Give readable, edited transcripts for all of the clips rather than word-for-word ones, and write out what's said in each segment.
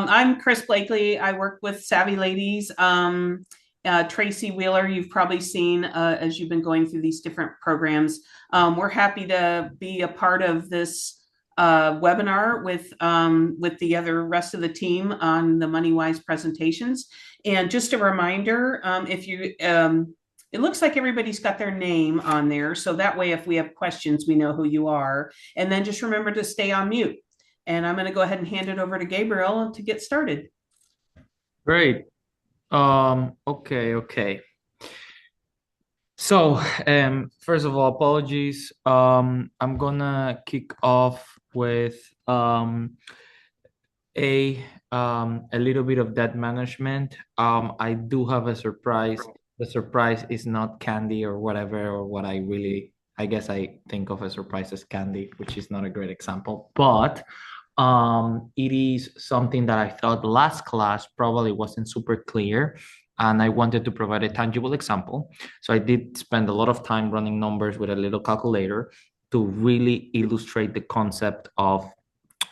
I'm Chris Blakely. I work with Savvy Ladies. Tracy Wheeler, you've probably seen as you've been going through these different programs. We're happy to be a part of this webinar with the other rest of the team on the MoneyWise presentations. And just a reminder, if you it looks like everybody's got their name on there. So that way, if we have questions, we know who you are. And then just remember to stay on mute. And I'm going to go ahead and hand it over to Gabriel to get started. Great. Okay. So, first of all, apologies. I'm gonna kick off with a little bit of debt management. I do have a surprise. The surprise is not candy or whatever, or what I guess I think of a surprise as candy, which is not a great example, but it is something that I thought last class probably wasn't super clear, and I wanted to provide a tangible example. So I did spend a lot of time running numbers with a little calculator to really illustrate the concept of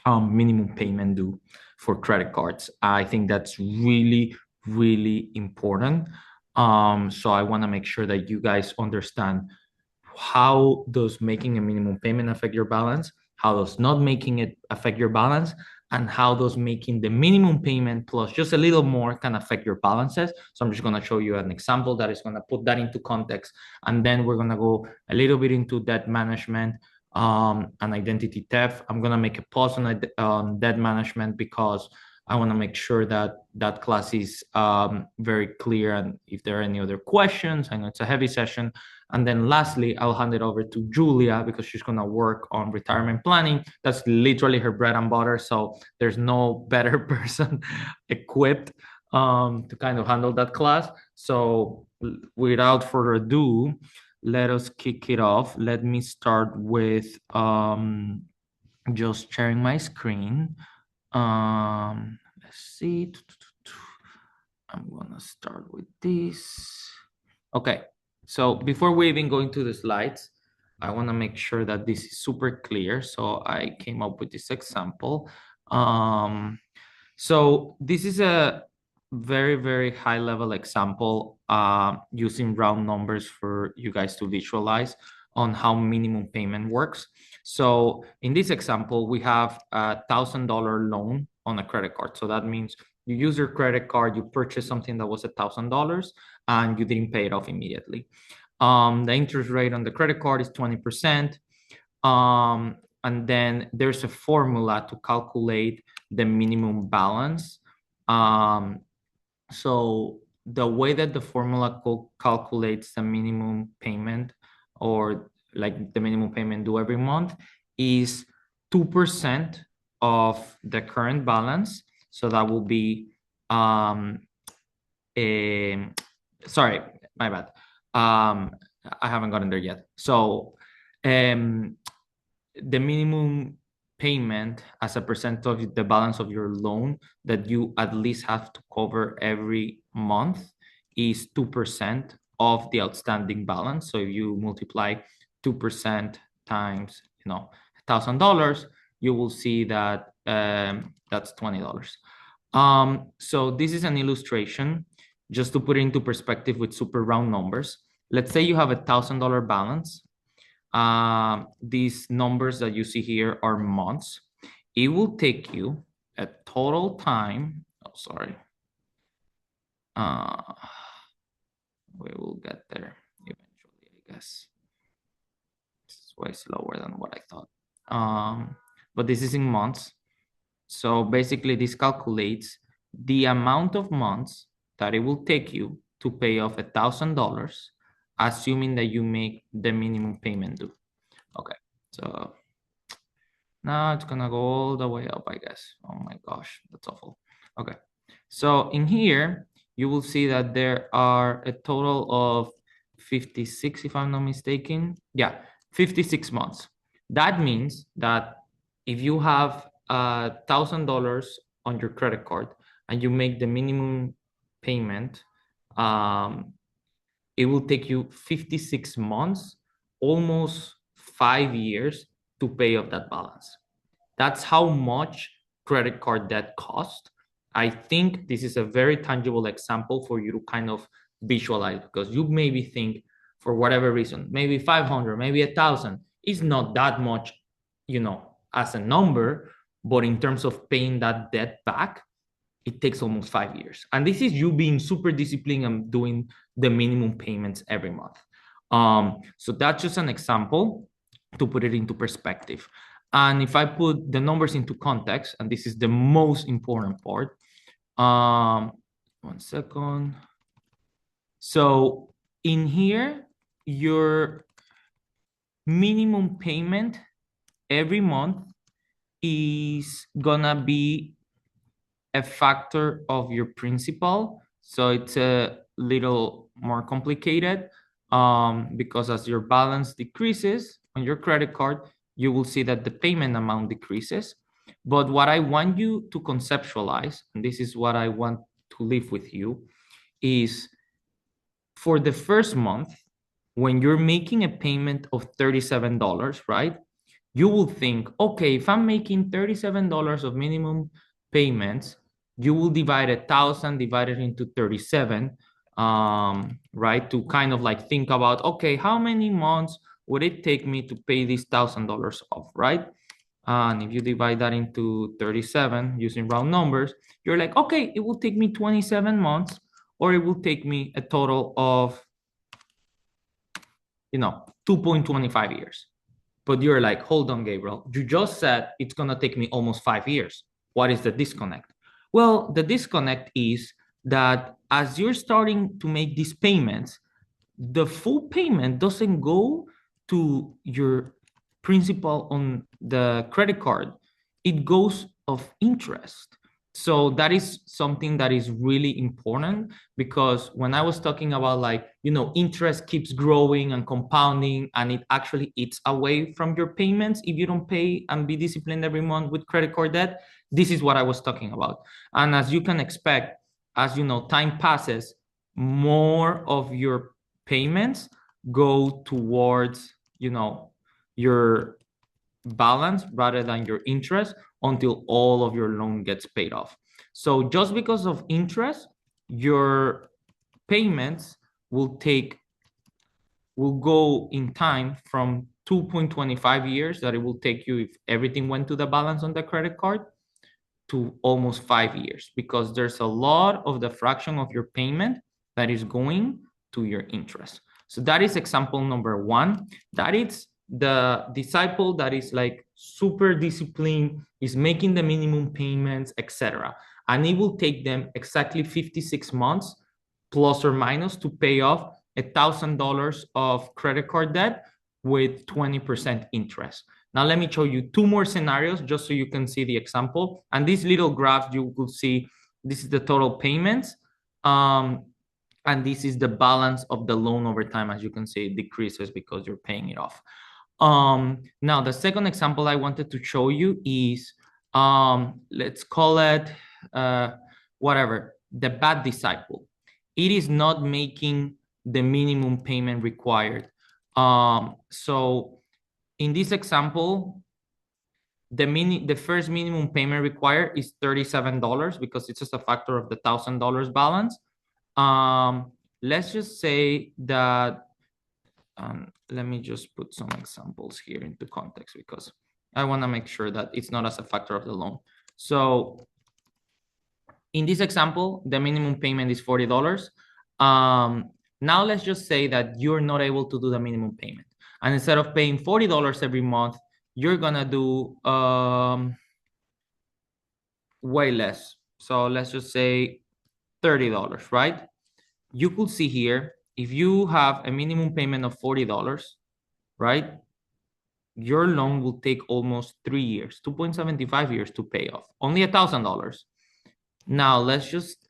minimum payment due for credit cards. I think that's really, really important. So I want to make sure that you guys understand how does making a minimum payment affect your balance, how does not making it affect your balance, and how does making the minimum payment plus just a little more can affect your balances. So I'm just going to show you an example that is going to put that into context, and then we're going to go a little bit into debt management and identity theft. I'm going to make a pause on debt management because I want to make sure that that class is very clear. And if there are any other questions, I know it's a heavy session. And then lastly, I'll hand it over to Julia because she's going to work on retirement planning. That's literally her bread and butter. So there's no better person equipped to kind of handle that class. So without further ado, let us kick it off. Let me start with just sharing my screen. Let's see. I'm gonna start with this. Okay, so before we even go into the slides, I want to make sure that this is super clear. So I came up with this example. So this is a very, very high level example using round numbers for you guys to visualize on how minimum payment works. So in this example, we have a $1,000 loan on a credit card. So that means you use your credit card, you purchase something that was $1,000 and you didn't pay it off immediately. The interest rate on the credit card is 20%. And then there's a formula to calculate the minimum balance. So the way that the formula calculates the minimum payment, or like the minimum payment due every month, is 2% of the current balance. So that will be sorry, my bad. I haven't gotten there yet. So the minimum payment as a percent of the balance of your loan that you at least have to cover every month is 2% of the outstanding balance. So if you multiply 2% times, $1,000, you will see that that's $20. So this is an illustration just to put it into perspective with super round numbers. Let's say you have $1,000 balance. These numbers that you see here are months. It will take you a total time. Oh, sorry. We will get there eventually, I guess. It's way slower than what I thought. But this is in months. So basically, this calculates the amount of months that it will take you to pay off $1,000, assuming that you make the minimum payment due. Okay, so now it's gonna go all the way up, I guess. Oh my gosh, that's awful. Okay, so in here, you will see that there are a total of 56, if I'm not mistaken. Yeah, 56 months. That means that if you have $1,000 on your credit card and you make the minimum payment, it will take you 56 months, almost 5 years to pay off that balance. That's how much credit card debt costs. I think this is a very tangible example for you to kind of visualize, because you maybe think for whatever reason, maybe 500, maybe 1,000 is not that much, as a number, but in terms of paying that debt back, it takes almost 5 years. And this is you being super disciplined and doing the minimum payments every month. So that's just an example to put it into perspective. And if I put the numbers into context, and this is the most important part, 1 second. So in here, your minimum payment every month is gonna be a factor of your principal. So it's a little more complicated, because as your balance decreases on your credit card, you will see that the payment amount decreases. But what I want you to conceptualize, and this is what I want to leave with you, is for the first month, when you're making a payment of $37, right? You will think, okay, if I'm making $37 of minimum payments, you will divide 1,000 divided into 37, right? To kind of like think about, okay, how many months would it take me to pay this $1,000 off, right? And if you divide that into 37 using round numbers, you're like, okay, it will take me 27 months, or it will take me a total of, 2.25 years. But you're like, hold on, Gabriel, you just said it's going to take me almost 5 years. What is the disconnect? Well, the disconnect is that as you're starting to make these payments, the full payment doesn't go to your principal on the credit card. It goes of interest. So that is something that is really important, because when I was talking about interest keeps growing and compounding, and it actually eats away from your payments if you don't pay and be disciplined every month with credit card debt. This is what I was talking about. And as you can expect, as time passes, more of your payments go towards, your balance rather than your interest, until all of your loan gets paid off. So just because of interest, your payments will go in time from 2.25 years that it will take you if everything went to the balance on the credit card, to almost 5 years, because there's a lot of the fraction of your payment that is going to your interest. So that is example number one. That is the disciple that is like super disciplined, is making the minimum payments, etc. And it will take them exactly 56 months plus or minus to pay off $1,000 of credit card debt with 20% interest. Now, let me show you two more scenarios just so you can see the example. And these little graphs, you will see this is the total payments. And this is the balance of the loan over time. As you can see, it decreases because you're paying it off. Now, the second example I wanted to show you is, let's call it, whatever, the bad disciple. It is not making the minimum payment required. So in this example, the first minimum payment required is $37 because it's just a factor of the $1,000 balance. Let's just say that, let me just put some examples here into context, because I want to make sure that it's not as a factor of the loan. So in this example, the minimum payment is $40. Now let's just say that you're not able to do the minimum payment. And instead of paying $40 every month, you're going to do way less. So let's just say $30, right? You could see here, if you have a minimum payment of $40, right? Your loan will take almost 3 years, 2.75 years to pay off. Only $1,000. Now, let's just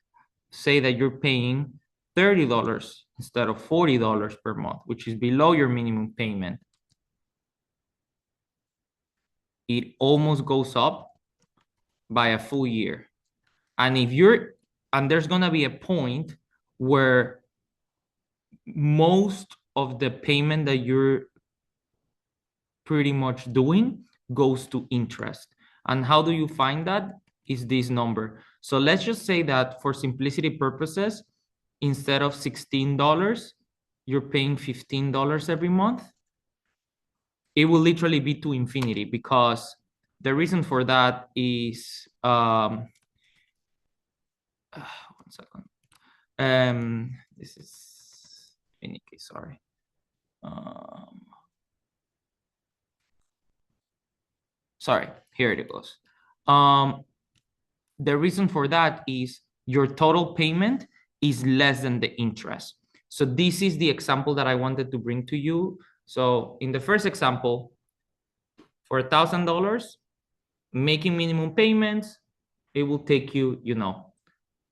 say that you're paying $30 instead of $40 per month, which is below your minimum payment. It almost goes up by a full year. And there's going to be a point where most of the payment that you're pretty much doing goes to interest. And how do you find that? is this number. So let's just say that for simplicity purposes, instead of $16, you're paying $15 every month. It will literally be to infinity, because the reason for that is one second. This is finicky, sorry. Sorry, here it goes. The reason for that is your total payment is less than the interest. So this is the example that I wanted to bring to you. So in the first example, for $1,000, making minimum payments, it will take you,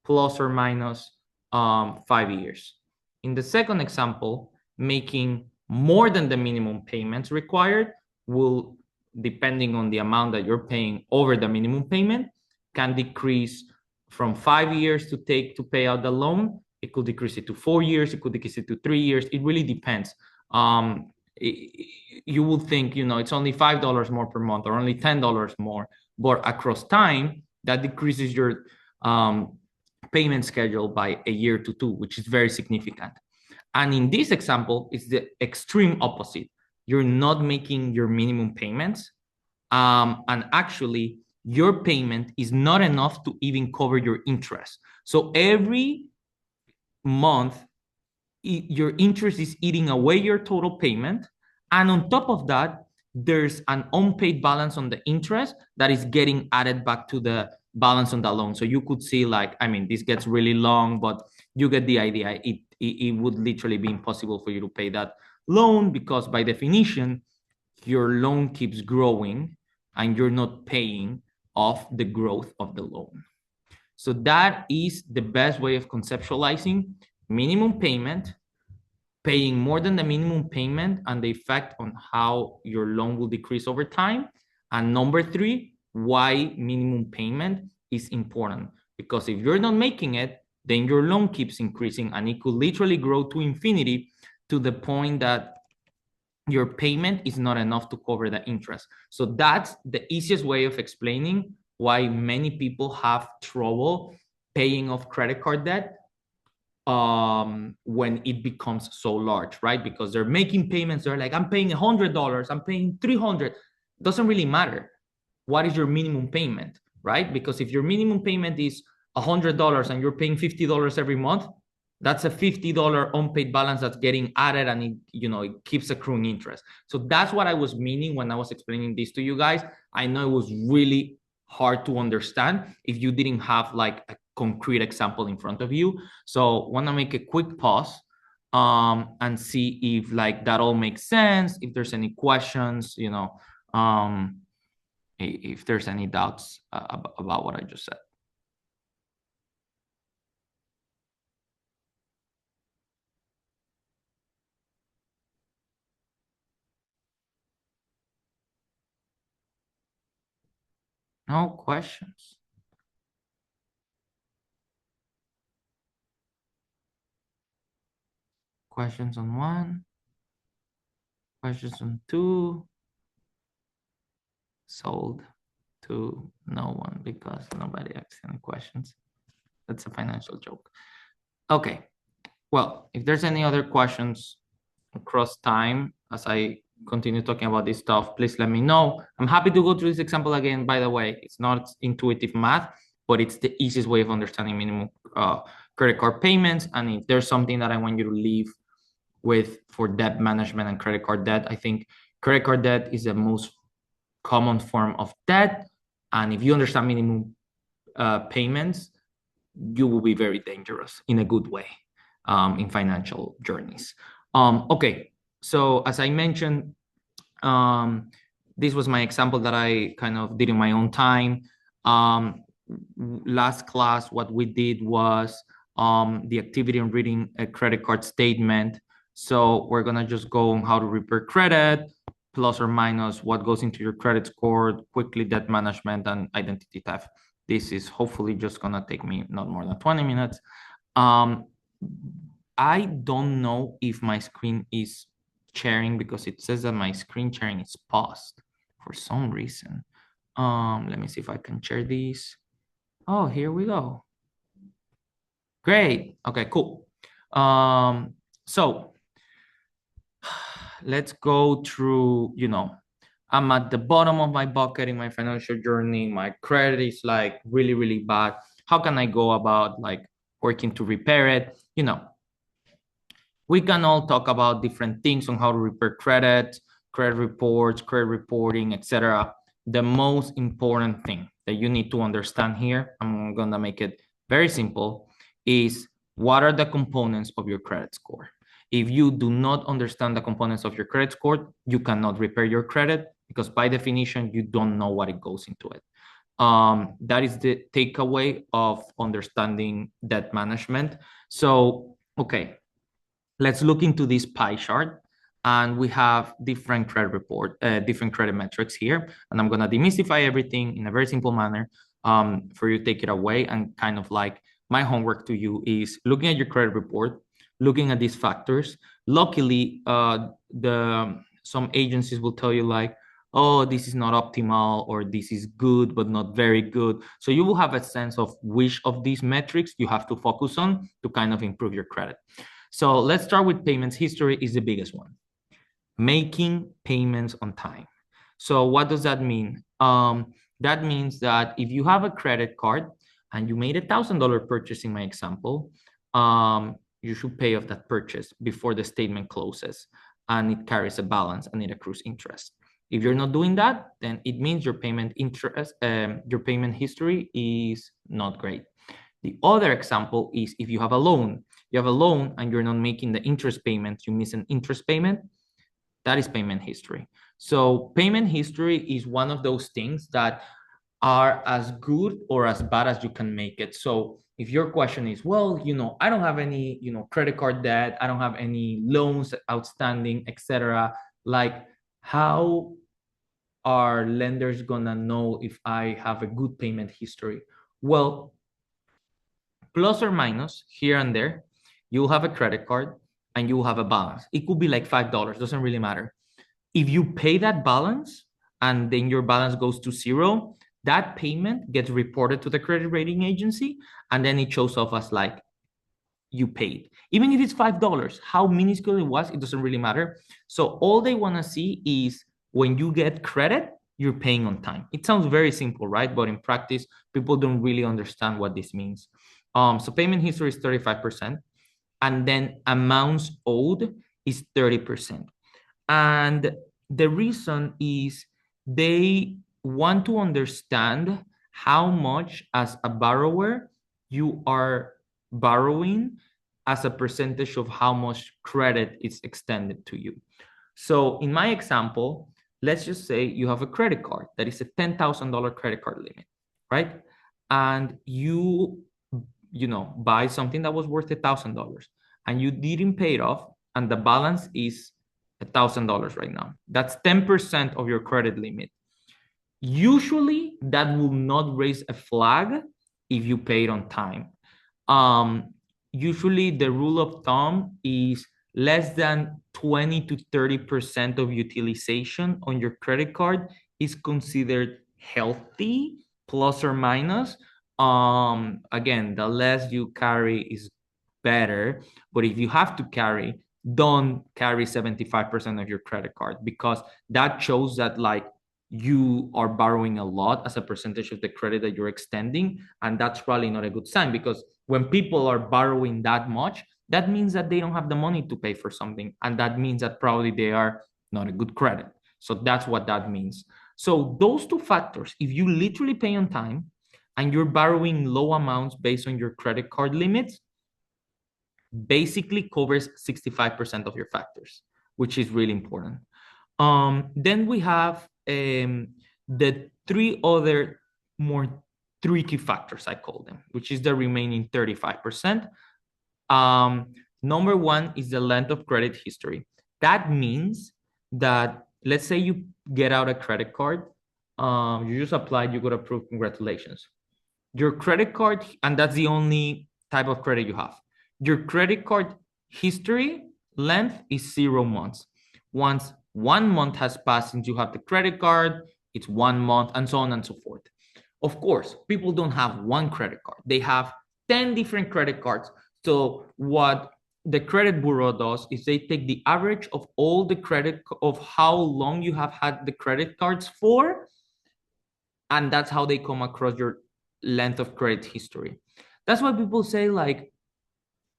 plus or minus 5 years. In the second example, making more than the minimum payments required will, depending on the amount that you're paying over the minimum payment, can decrease from 5 years to pay out the loan. It could decrease it to 4 years. It could decrease it to 3 years. It really depends. You would think, it's only $5 more per month or only $10 more, but across time, that decreases your payment schedule by a year to two, which is very significant. And in this example, it's the extreme opposite. You're not making your minimum payments. And actually, your payment is not enough to even cover your interest. So every month, your interest is eating away your total payment. And on top of that, there's an unpaid balance on the interest that is getting added back to the balance on the loan. So you could see, this gets really long, but you get the idea. It would literally be impossible for you to pay that loan, because by definition, your loan keeps growing and you're not paying off the growth of the loan. So that is the best way of conceptualizing minimum payment, paying more than the minimum payment, and the effect on how your loan will decrease over time. And number three, why minimum payment is important. Because if you're not making it, then your loan keeps increasing, and it could literally grow to infinity, to the point that your payment is not enough to cover the interest. So that's the easiest way of explaining why many people have trouble paying off credit card debt when it becomes so large, right? Because they're making payments, they're like, I'm paying $100, I'm paying $300. Doesn't really matter what is your minimum payment, right? Because if your minimum payment is $100 and you're paying $50 every month, that's a $50 unpaid balance that's getting added, and it keeps accruing interest. So that's what I was meaning when I was explaining this to you guys. I know it was really hard to understand if you didn't have like a concrete example in front of you. So want to make a quick pause and see if that all makes sense, if there's any questions, if there's any doubts about what I just said. No questions. Questions on one. Questions on two. Sold to no one because nobody asked any questions. That's a financial joke. Okay. Well, if there's any other questions across time as I continue talking about this stuff, please let me know. I'm happy to go through this example again. By the way, it's not intuitive math, but it's the easiest way of understanding minimum credit card payments. And if there's something that I want you to leave with for debt management and credit card debt, I think credit card debt is the most common form of debt. And if you understand minimum payments, you will be very dangerous in a good way in financial journeys. Okay, so as I mentioned, this was my example that I kind of did in my own time. Last class, what we did was the activity on reading a credit card statement. So we're gonna just go on how to repair credit, plus or minus what goes into your credit score, quickly debt management, and identity theft. This is hopefully just gonna take me not more than 20 minutes. I don't know if my screen is sharing because it says that my screen sharing is paused for some reason. Let me see if I can share these. Oh, here we go. Great. Okay, cool. So let's go through, I'm at the bottom of my bucket in my financial journey. My credit is like really, really bad. How can I go about like working to repair it? We can all talk about different things on how to repair credit, credit reports, credit reporting, etc. The most important thing that you need to understand here, I'm gonna make it very simple, is what are the components of your credit score. If you do not understand the components of your credit score, you cannot repair your credit because by definition, you don't know what it goes into it. That is the takeaway of understanding debt management. So, okay, let's look into this pie chart. And we have different different credit metrics here. And I'm going to demystify everything in a very simple manner for you to take it away. And kind of like my homework to you is looking at your credit report, looking at these factors. Luckily, some agencies will tell you like, oh, this is not optimal or this is good, but not very good. So you will have a sense of which of these metrics you have to focus on to kind of improve your credit. So let's start with payments history is the biggest one. Making payments on time. So what does that mean? That means that if you have a credit card and you made $1,000 purchase in my example, you should pay off that purchase before the statement closes and it carries a balance and it accrues interest. If you're not doing that, then it means your payment history is not great. The other example is if you have a loan, and you're not making the interest payments, you miss an interest payment, that is payment history. So payment history is one of those things that are as good or as bad as you can make it. So if your question is, well, I don't have any, credit card debt, I don't have any loans outstanding, etc. Like, how are lenders gonna know if I have a good payment history? Well, plus or minus here and there, you'll have a credit card and you'll have a balance. It could be like $5, doesn't really matter. If you pay that balance and then your balance goes to zero, that payment gets reported to the credit rating agency and then it shows off as like you paid. Even if it's $5, how minuscule it was, it doesn't really matter. So all they want to see is when you get credit, you're paying on time. It sounds very simple, right? But in practice, people don't really understand what this means. So payment history is 35%, and then amounts owed is 30%. And the reason is they want to understand how much as a borrower you are borrowing as a percentage of how much credit is extended to you. So in my example, let's just say you have a credit card that is a $10,000 credit card limit, right? And buy something that was worth $1,000 and you didn't pay it off and the balance is $1,000 right now. That's 10% of your credit limit. Usually that will not raise a flag if you pay it on time. Usually the rule of thumb is less than 20 to 30% of utilization on your credit card is considered healthy, plus or minus. Again, the less you carry is better, but if you have to carry, don't carry 75% of your credit card because that shows that like you are borrowing a lot as a percentage of the credit that you're extending. And that's probably not a good sign because when people are borrowing that much, that means that they don't have the money to pay for something. And that means that probably they are not a good credit. So that's what that means. So those two factors, if you literally pay on time and you're borrowing low amounts based on your credit card limits, basically covers 65% of your factors, which is really important. Then we have the three other more tricky factors, I call them, which is the remaining 35%. Number one is the length of credit history. That means that let's say you get out a credit card, you just applied, you got approved, congratulations. Your credit card, and that's the only type of credit you have. Your credit card history length is 0 months. Once 1 month has passed since you have the credit card, it's 1 month, and so on and so forth. Of course, people don't have one credit card. They have 10 different credit cards. So what the credit bureau does is they take the average of all the credit of how long you have had the credit cards for, and that's how they come across your length of credit history. That's why people say like,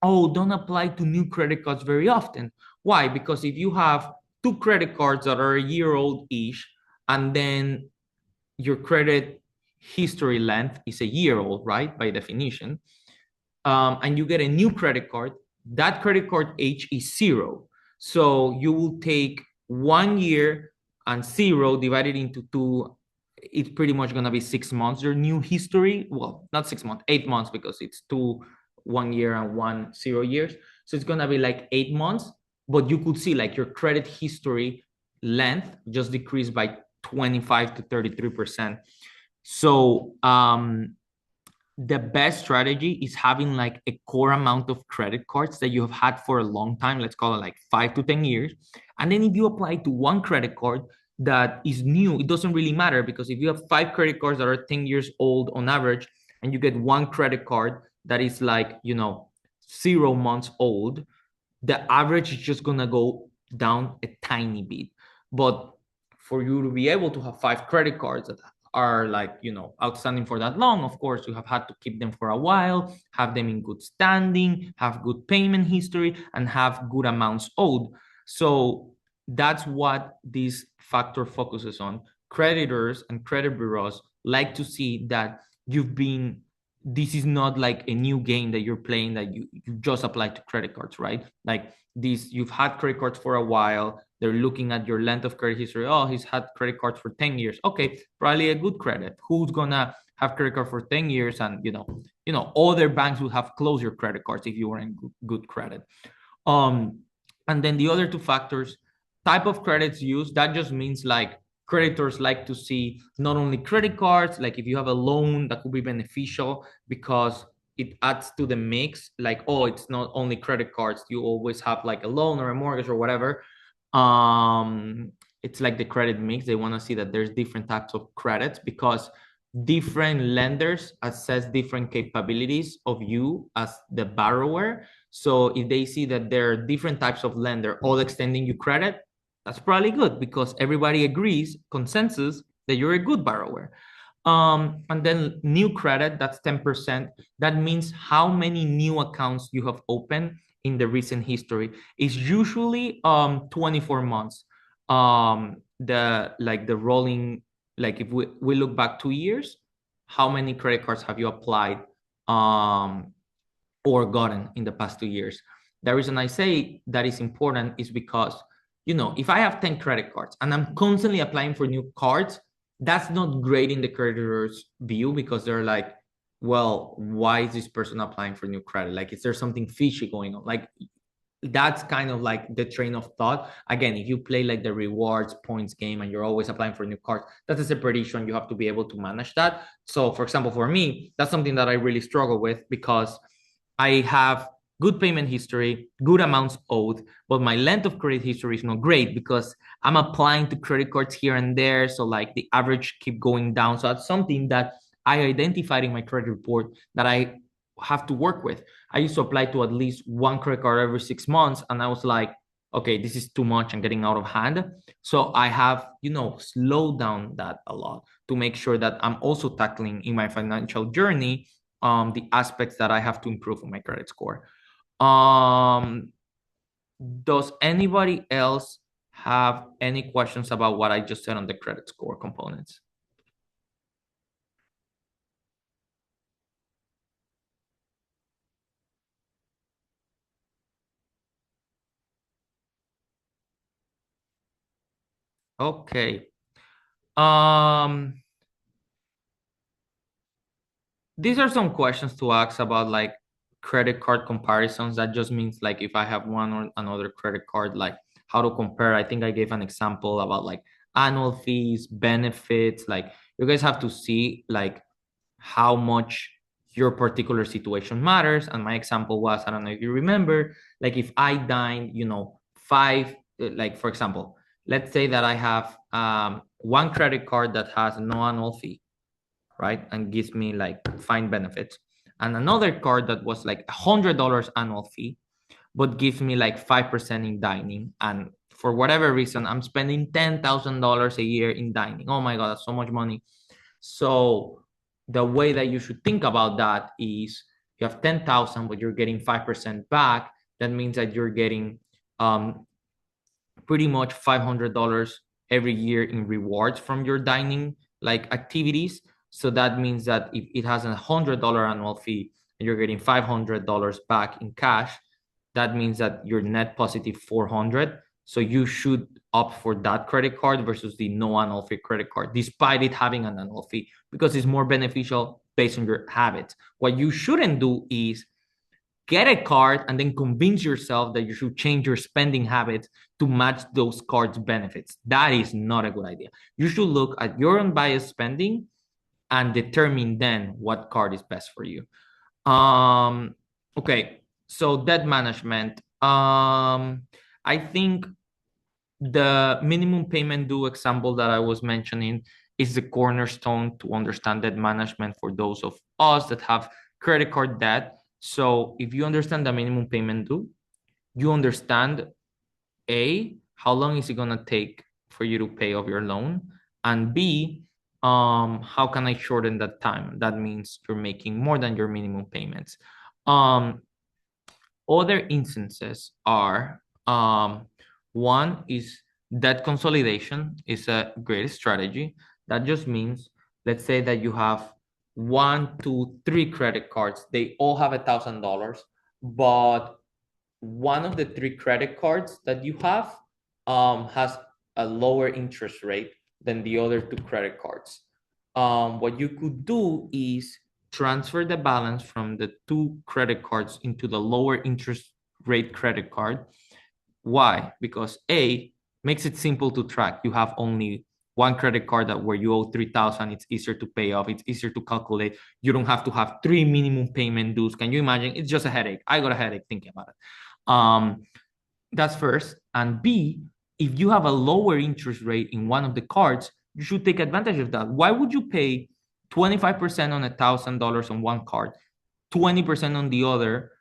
oh, don't apply to new credit cards very often. Why? Because if you have two credit cards that are a year old each, and then your credit history length is a year old, right? By definition, and you get a new credit card, that credit card age is 0. So you will take 1 year and 0 divided into two. It's pretty much going to be 6 months. Your new history, well, not 6 months, 8 months, because it's 1 year and 0 years. So it's going to be like 8 months. But you could see like your credit history length just decreased by 25 to 33%. So the best strategy is having like a core amount of credit cards that you have had for a long time. Let's call it like 5 to 10 years. And then if you apply to one credit card that is new, it doesn't really matter, because if you have 5 credit cards that are 10 years old on average, and you get one credit card that is like, 0 months old, the average is just going to go down a tiny bit. But for you to be able to have 5 credit cards that are like, outstanding for that long, of course, you have had to keep them for a while, have them in good standing, have good payment history, and have good amounts owed. So that's what this factor focuses on. Creditors and credit bureaus like to see that this is not like a new game that you're playing, that you just apply to credit cards, right? Like this, you've had credit cards for a while. They're looking at your length of credit history. Oh, he's had credit cards for 10 years. Okay, probably a good credit. Who's gonna have credit card for 10 years? And other banks will have closed your credit cards if you were in good credit. And then the other two factors, type of credits used, that just means like creditors like to see not only credit cards, like if you have a loan, that could be beneficial because it adds to the mix. Like, oh, it's not only credit cards, you always have like a loan or a mortgage or whatever. It's like the credit mix. They want to see that there's different types of credits, because different lenders assess different capabilities of you as the borrower. So if they see that there are different types of lender all extending you credit, that's probably good, because everybody agrees, consensus, that you're a good borrower. And then new credit, that's 10%. That means how many new accounts you have opened in the recent history. Is usually 24 months. The rolling, like if we look back 2 years, how many credit cards have you applied or gotten in the past 2 years? The reason I say that is important is because, if I have 10 credit cards and I'm constantly applying for new cards, that's not great in the creditor's view, because they're like, well, why is this person applying for new credit? Like, is there something fishy going on? Like, that's kind of like the train of thought. Again, if you play like the rewards points game and you're always applying for new cards, that's a separate issue, and you have to be able to manage that. So, for example, for me, that's something that I really struggle with, because I have good payment history, good amounts owed, but my length of credit history is not great because I'm applying to credit cards here and there. So like the average keep going down. So that's something that I identified in my credit report that I have to work with. I used to apply to at least one credit card every 6 months. And I was like, okay, this is too much and getting out of hand. So I have, slowed down that a lot to make sure that I'm also tackling in my financial journey the aspects that I have to improve on my credit score. Does anybody else have any questions about what I just said on the credit score components? Okay. These are some questions to ask about like credit card comparisons. That just means like if I have one or another credit card, like how to compare. I think I gave an example about like annual fees, benefits. Like you guys have to see like how much your particular situation matters. And my example was, I don't know if you remember, like if I dine, five, like for example, let's say that I have one credit card that has no annual fee, right? And gives me like fine benefits. And another card that was like $100 annual fee, but gives me like 5% in dining. And for whatever reason, I'm spending $10,000 a year in dining. Oh my God, that's so much money. So the way that you should think about that is you have 10,000, but you're getting 5% back. That means that you're getting pretty much $500 every year in rewards from your dining like activities. So that means that if it has $100 annual fee and you're getting $500 back in cash, that means that you're net positive 400. So you should opt for that credit card versus the no annual fee credit card, despite it having an annual fee, because it's more beneficial based on your habits. What you shouldn't do is get a card and then convince yourself that you should change your spending habits to match those cards benefits. That is not a good idea. You should look at your unbiased spending and determine then what card is best for you. Okay, so debt management. I think the minimum payment due example that I was mentioning is the cornerstone to understand debt management for those of us that have credit card debt. So if you understand the minimum payment due, you understand A, how long is it gonna take for you to pay off your loan? And B, how can I shorten that time? That means you're making more than your minimum payments. Other instances are one is debt consolidation is a great strategy. That just means, let's say that you have one, two, three credit cards. They all have $1,000, but one of the three credit cards that you have has a lower interest rate than the other two credit cards. What you could do is transfer the balance from the two credit cards into the lower interest rate credit card. Why? Because A, makes it simple to track. You have only one credit card that where you owe 3,000, it's easier to pay off, it's easier to calculate. You don't have to have three minimum payment dues. Can you imagine? It's just a headache. I got a headache thinking about it. That's first. And B, if you have a lower interest rate in one of the cards, you should take advantage of that. Why would you pay 25% on $1,000 on one card, 20% on the other,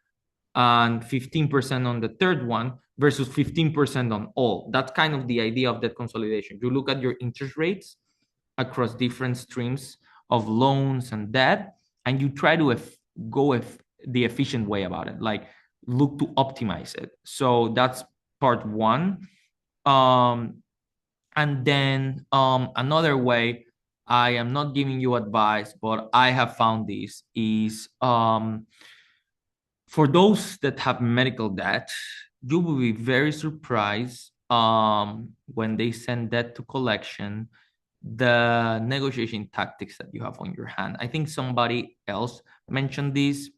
and 15% on the third one versus 15% on all? That's kind of the idea of that consolidation. You look at your interest rates across different streams of loans and debt, and you try to go the efficient way about it, like look to optimize it. So that's part one. And then another way, I am not giving you advice, but I have found this is for those that have medical debt, you will be very surprised when they send debt to collection, the negotiation tactics that you have on your hand. I think somebody else mentioned this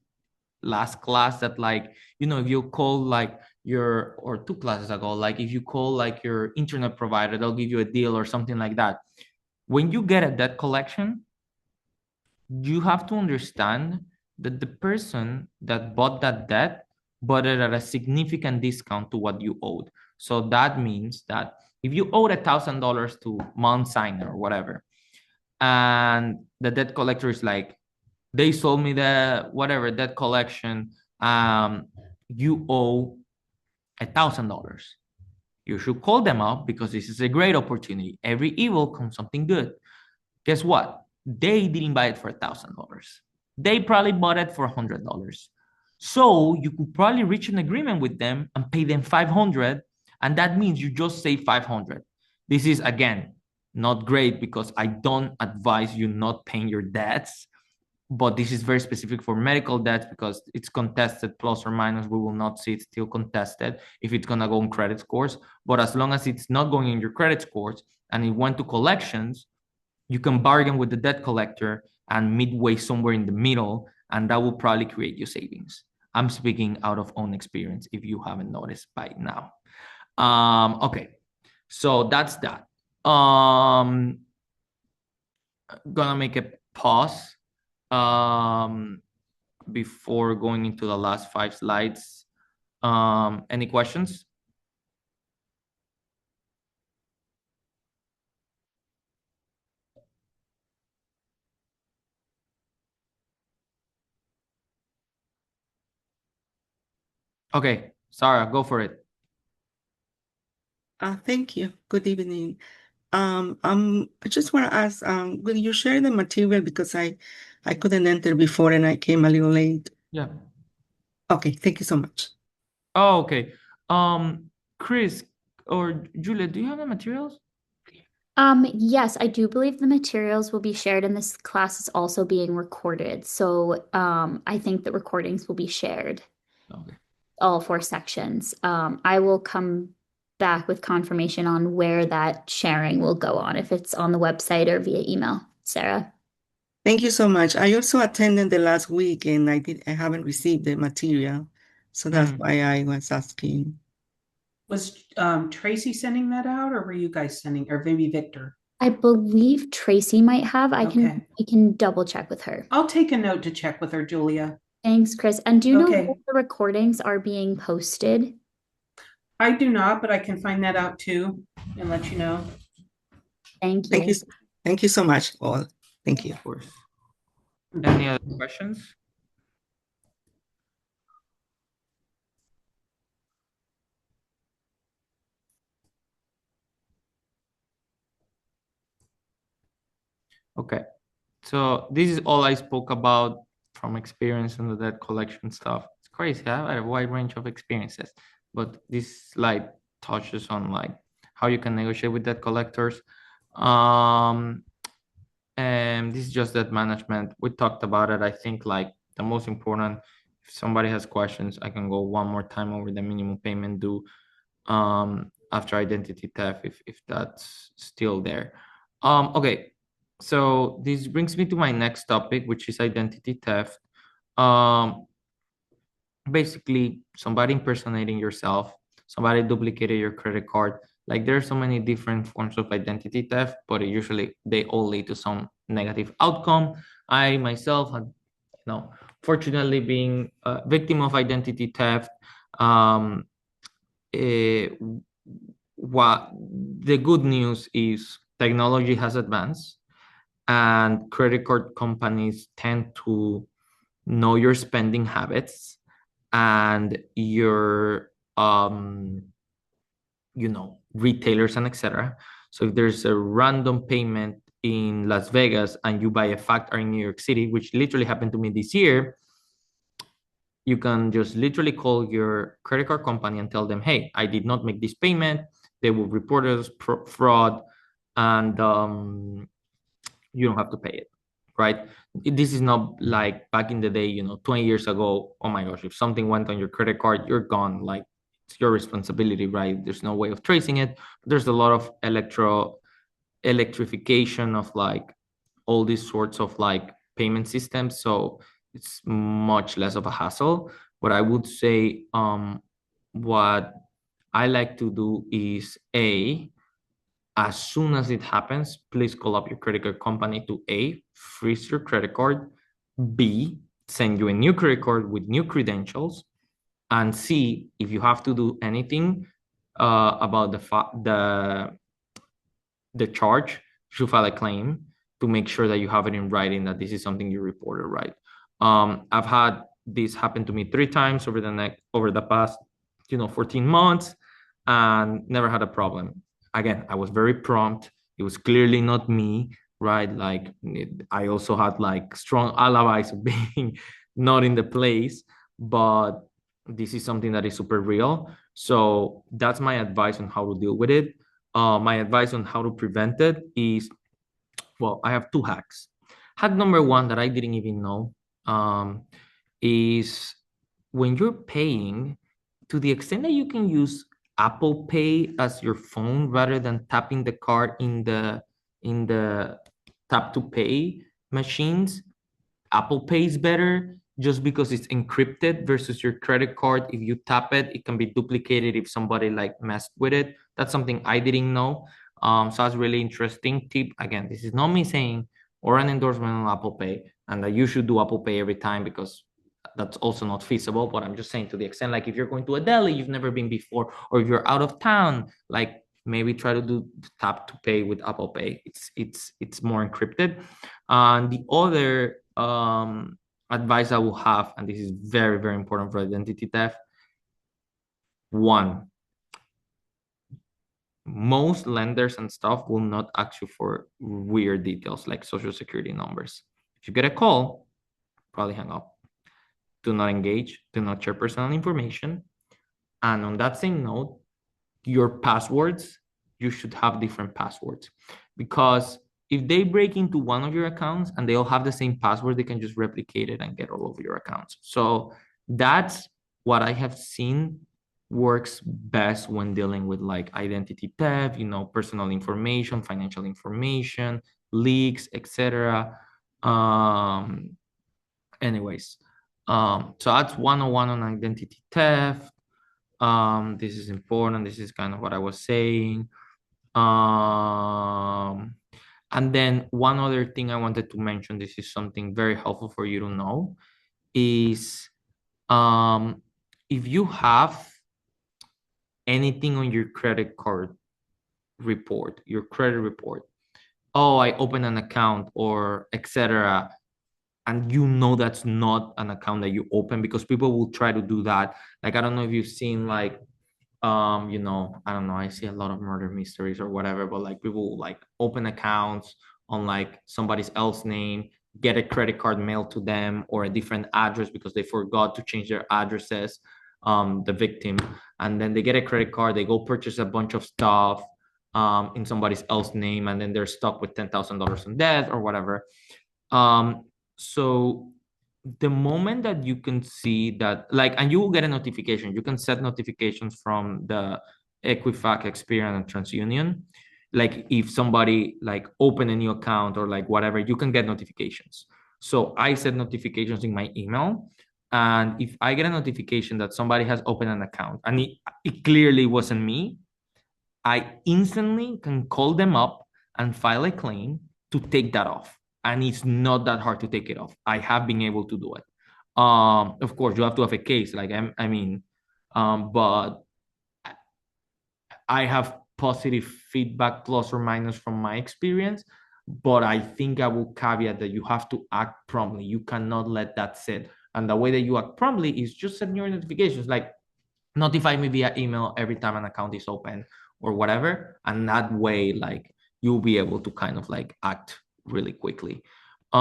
last class that like, if you call like your, or two classes ago, like if you call like your internet provider, they'll give you a deal or something like that. When you get a debt collection, you have to understand that the person that bought that debt bought it at a significant discount to what you owed. So that means that if you owed $1,000 to Mount Sinai or whatever, and the debt collector is like, they sold me the whatever debt collection, you owe $1,000. You should call them up because this is a great opportunity. Every evil comes something good. Guess what? They didn't buy it for $1,000. They probably bought it for $100. So you could probably reach an agreement with them and pay them 500, and that means you just save 500. This is again not great because I don't advise you not paying your debts, but this is very specific for medical debts because it's contested plus or minus. We will not see it still contested if it's going to go on credit scores. But as long as it's not going in your credit scores and it went to collections, you can bargain with the debt collector and midway somewhere in the middle, and that will probably create you savings. I'm speaking out of own experience if you haven't noticed by now. Okay, so that's that. Gonna make a pause before going into the last 5 slides. Any questions? Okay, Sarah, go for it. Thank you. Good evening. I just want to ask, will you share the material because I couldn't enter before and I came a little late. Yeah. Okay, thank you so much. Oh, okay. Chris or Julia, do you have the materials? Yes, I do believe the materials will be shared, and this class is also being recorded. So, I think the recordings will be shared, Okay. all four sections. I will come back with confirmation on where that sharing will go on, if it's on the website or via email. Sarah. Thank you so much. I also attended the last week and I haven't received the material. So that's Mm. why I was asking. Was Tracy sending that out, or were you guys sending, or maybe Victor? I believe Tracy might have. Okay. I can double check with her. I'll take a note to check with her, Julia. Thanks, Chris. And do you know where Okay. the recordings are being posted? I do not, but I can find that out too and let you know. Thank Thank you. you. Thank you so much, all. Thank you. Of course. Any other questions? Okay. So this is all I spoke about from experience on the debt collection stuff. It's crazy. I have a wide range of experiences, but this slide touches on like how you can negotiate with debt collectors. Um, and this is just debt management. We talked about it. I think like the most important, if somebody has questions, I can go one more time over the minimum payment due after identity theft if that's still there. Okay, so this brings me to my next topic, which is identity theft. Um, basically somebody impersonating yourself, somebody duplicated your credit card. Like there's so many different forms of identity theft, but usually they all lead to some negative outcome. I myself had, fortunately being a victim of identity theft. Um, eh, what the good news is technology has advanced and credit card companies tend to know your spending habits and your retailers and etc. So if there's a random payment in Las Vegas and you buy a factory in New York City, which literally happened to me this year, you can just literally call your credit card company and tell them, hey, I did not make this payment. They will report it as fraud, and you don't have to pay it, right? This is not like back in the day, 20 years ago. Oh my gosh, if something went on your credit card, you're gone. Like it's your responsibility, right? There's no way of tracing it. There's a lot of electrification of like all these sorts of like payment systems. So it's much less of a hassle. But I would say what I like to do is as soon as it happens, please call up your credit card company to A, freeze your credit card, B, send you a new credit card with new credentials, and C, if you have to do anything about the charge, you should file a claim to make sure that you have it in writing that this is something you reported, right? I've had this happen to me 3 times over the past 14 months and never had a problem. Again, I was very prompt. It was clearly not me, right? Like I also had like strong alibis of being not in the place, but this is something that is super real. So that's my advice on how to deal with it. My advice on how to prevent it is, well, I have two hacks. Hack number one that I didn't even know is when you're paying, to the extent that you can use Apple Pay as your phone rather than tapping the card in the tap to pay machines, Apple Pay is better just because it's encrypted versus your credit card. If you tap it, it can be duplicated if somebody like messed with it. That's something I didn't know. So that's really interesting tip. Again, this is not me saying or an endorsement on Apple Pay and that you should do Apple Pay every time because that's also not feasible. But I'm just saying to the extent like if you're going to a deli you've never been before, or if you're out of town, like maybe try to do tap to pay with Apple Pay. It's more encrypted. And the other advice I will have, and this is very, very important for identity theft, One, most lenders and stuff will not ask you for weird details like social security numbers. If you get a call, probably hang up. Do not engage, do not share personal information. And on that same note, your passwords, you should have different passwords, because if they break into one of your accounts and they all have the same password, they can just replicate it and get all over your accounts. So that's what I have seen works best when dealing with like identity theft, personal information, financial information, leaks, etc. Anyways, so that's 101 on identity theft. This is important. This is kind of what I was saying. And then one other thing I wanted to mention, this is something very helpful for you to know, is if you have anything on your credit card report, your credit report, oh, I opened an account or etc., and that's not an account that you open, because people will try to do that. Like, I don't know if you've seen like I don't know, I see a lot of murder mysteries or whatever, but like people will like open accounts on like somebody else's name, get a credit card mailed to them or a different address because they forgot to change their addresses, the victim, and then they get a credit card, they go purchase a bunch of stuff in somebody else's name, and then they're stuck with $10,000 in debt or whatever. So the moment that you can see that, like, and you will get a notification, you can set notifications from the Equifax, Experian, and TransUnion. Like if somebody like open a new account or like whatever, you can get notifications. So I set notifications in my email. And if I get a notification that somebody has opened an account and it clearly wasn't me, I instantly can call them up and file a claim to take that off. And it's not that hard to take it off. I have been able to do it. Of course, you have to have a case. Like, but I have positive feedback, plus or minus, from my experience. But I think I will caveat that you have to act promptly. You cannot let that sit. And the way that you act promptly is just send your notifications, like notify me via email every time an account is open or whatever. And that way, like, you'll be able to kind of like act really quickly. The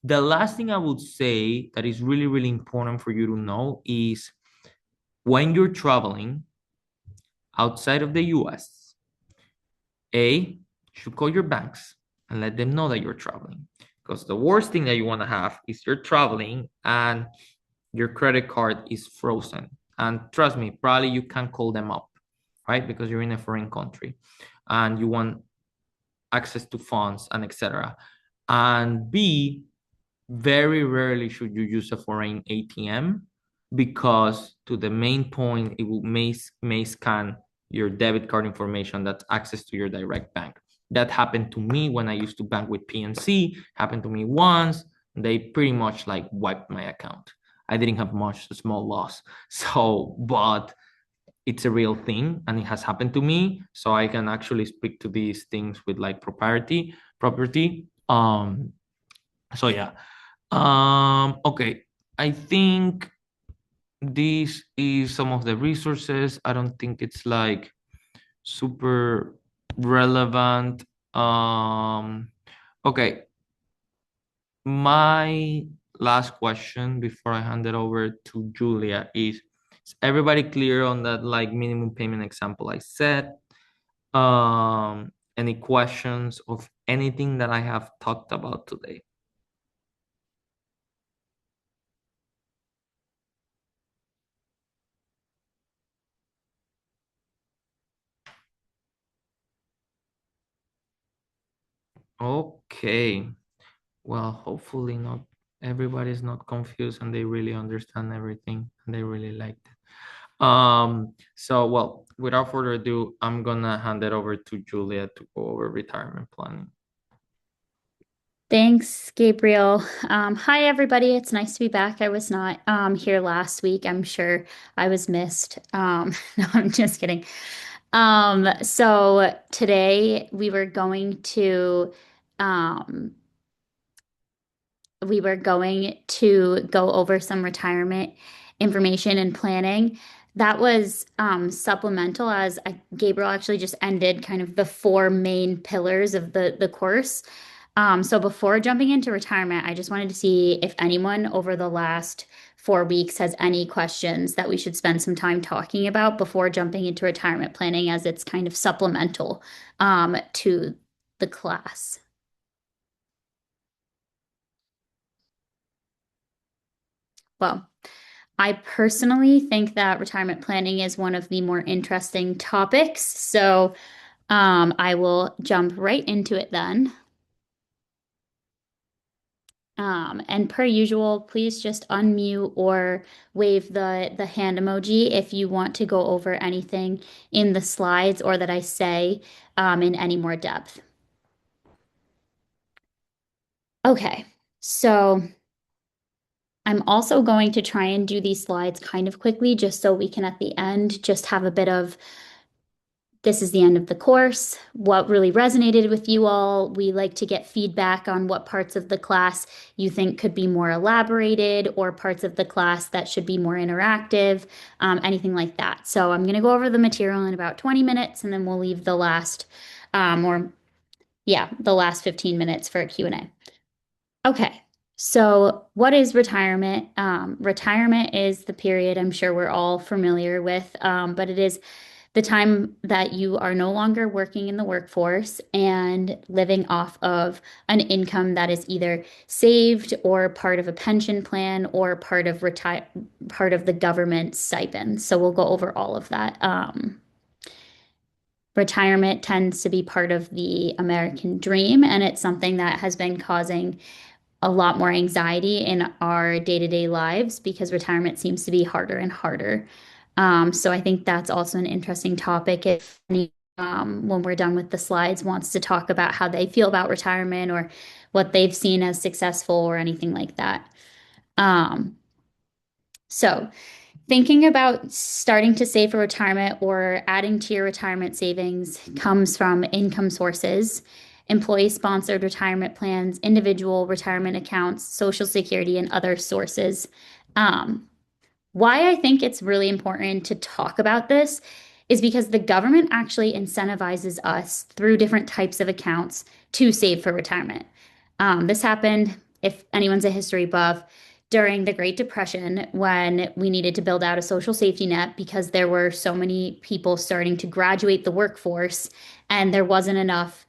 last thing I would say that is really, really important for you to know is when you're traveling outside of the US, you should call your banks and let them know that you're traveling. Because the worst thing that you want to have is you're traveling and your credit card is frozen. And trust me, probably you can't call them up, right? Because you're in a foreign country and you want access to funds and etc. And B, very rarely should you use a foreign ATM, because to the main point, it may scan your debit card information, that's access to your direct bank. That happened to me when I used to bank with PNC, happened to me once. They pretty much like wiped my account. I didn't have much, a small loss. So, but it's a real thing and it has happened to me. So I can actually speak to these things with like propriety. So yeah. Okay. I think this is some of the resources. I don't think it's like super relevant. Okay. My last question before I hand it over to Julia is everybody clear on that like minimum payment example I said? Any questions of anything that I have talked about today? Okay. Well, hopefully not everybody's not confused and they really understand everything and they really liked it. So well, without further ado, I'm gonna hand it over to Julia to go over retirement planning. Thanks, Gabriel. Hi, everybody. It's nice to be back. I was not here last week. I'm sure I was missed. No, I'm just kidding. So today we were going to go over some retirement information and planning. That was supplemental as Gabriel actually just ended kind of the four main pillars of the course. So before jumping into retirement, I just wanted to see if anyone over the last 4 weeks has any questions that we should spend some time talking about before jumping into retirement planning, as it's kind of supplemental to the class. Well, I personally think that retirement planning is one of the more interesting topics. So I will jump right into it then. And per usual, please just unmute or wave the hand emoji if you want to go over anything in the slides or that I say in any more depth. Okay, so I'm also going to try and do these slides kind of quickly just so we can at the end just have a bit of this is the end of the course, what really resonated with you all. We like to get feedback on what parts of the class you think could be more elaborated or parts of the class that should be more interactive, anything like that. So I'm going to go over the material in about 20 minutes and then we'll leave the last the last 15 minutes for a Q&A. Okay. So what is retirement? Retirement is the period I'm sure we're all familiar with, but it is the time that you are no longer working in the workforce and living off of an income that is either saved or part of a pension plan or part of the government stipend. So we'll go over all of that. Retirement tends to be part of the American dream, and it's something that has been causing a lot more anxiety in our day-to-day lives because retirement seems to be harder and harder. So I think that's also an interesting topic. If any, when we're done with the slides, wants to talk about how they feel about retirement or what they've seen as successful or anything like that. So thinking about starting to save for retirement or adding to your retirement savings comes from income sources, employee-sponsored retirement plans, individual retirement accounts, Social Security, and other sources. Why I think it's really important to talk about this is because the government actually incentivizes us through different types of accounts to save for retirement. This happened, if anyone's a history buff, during the Great Depression when we needed to build out a social safety net because there were so many people starting to graduate the workforce and there wasn't enough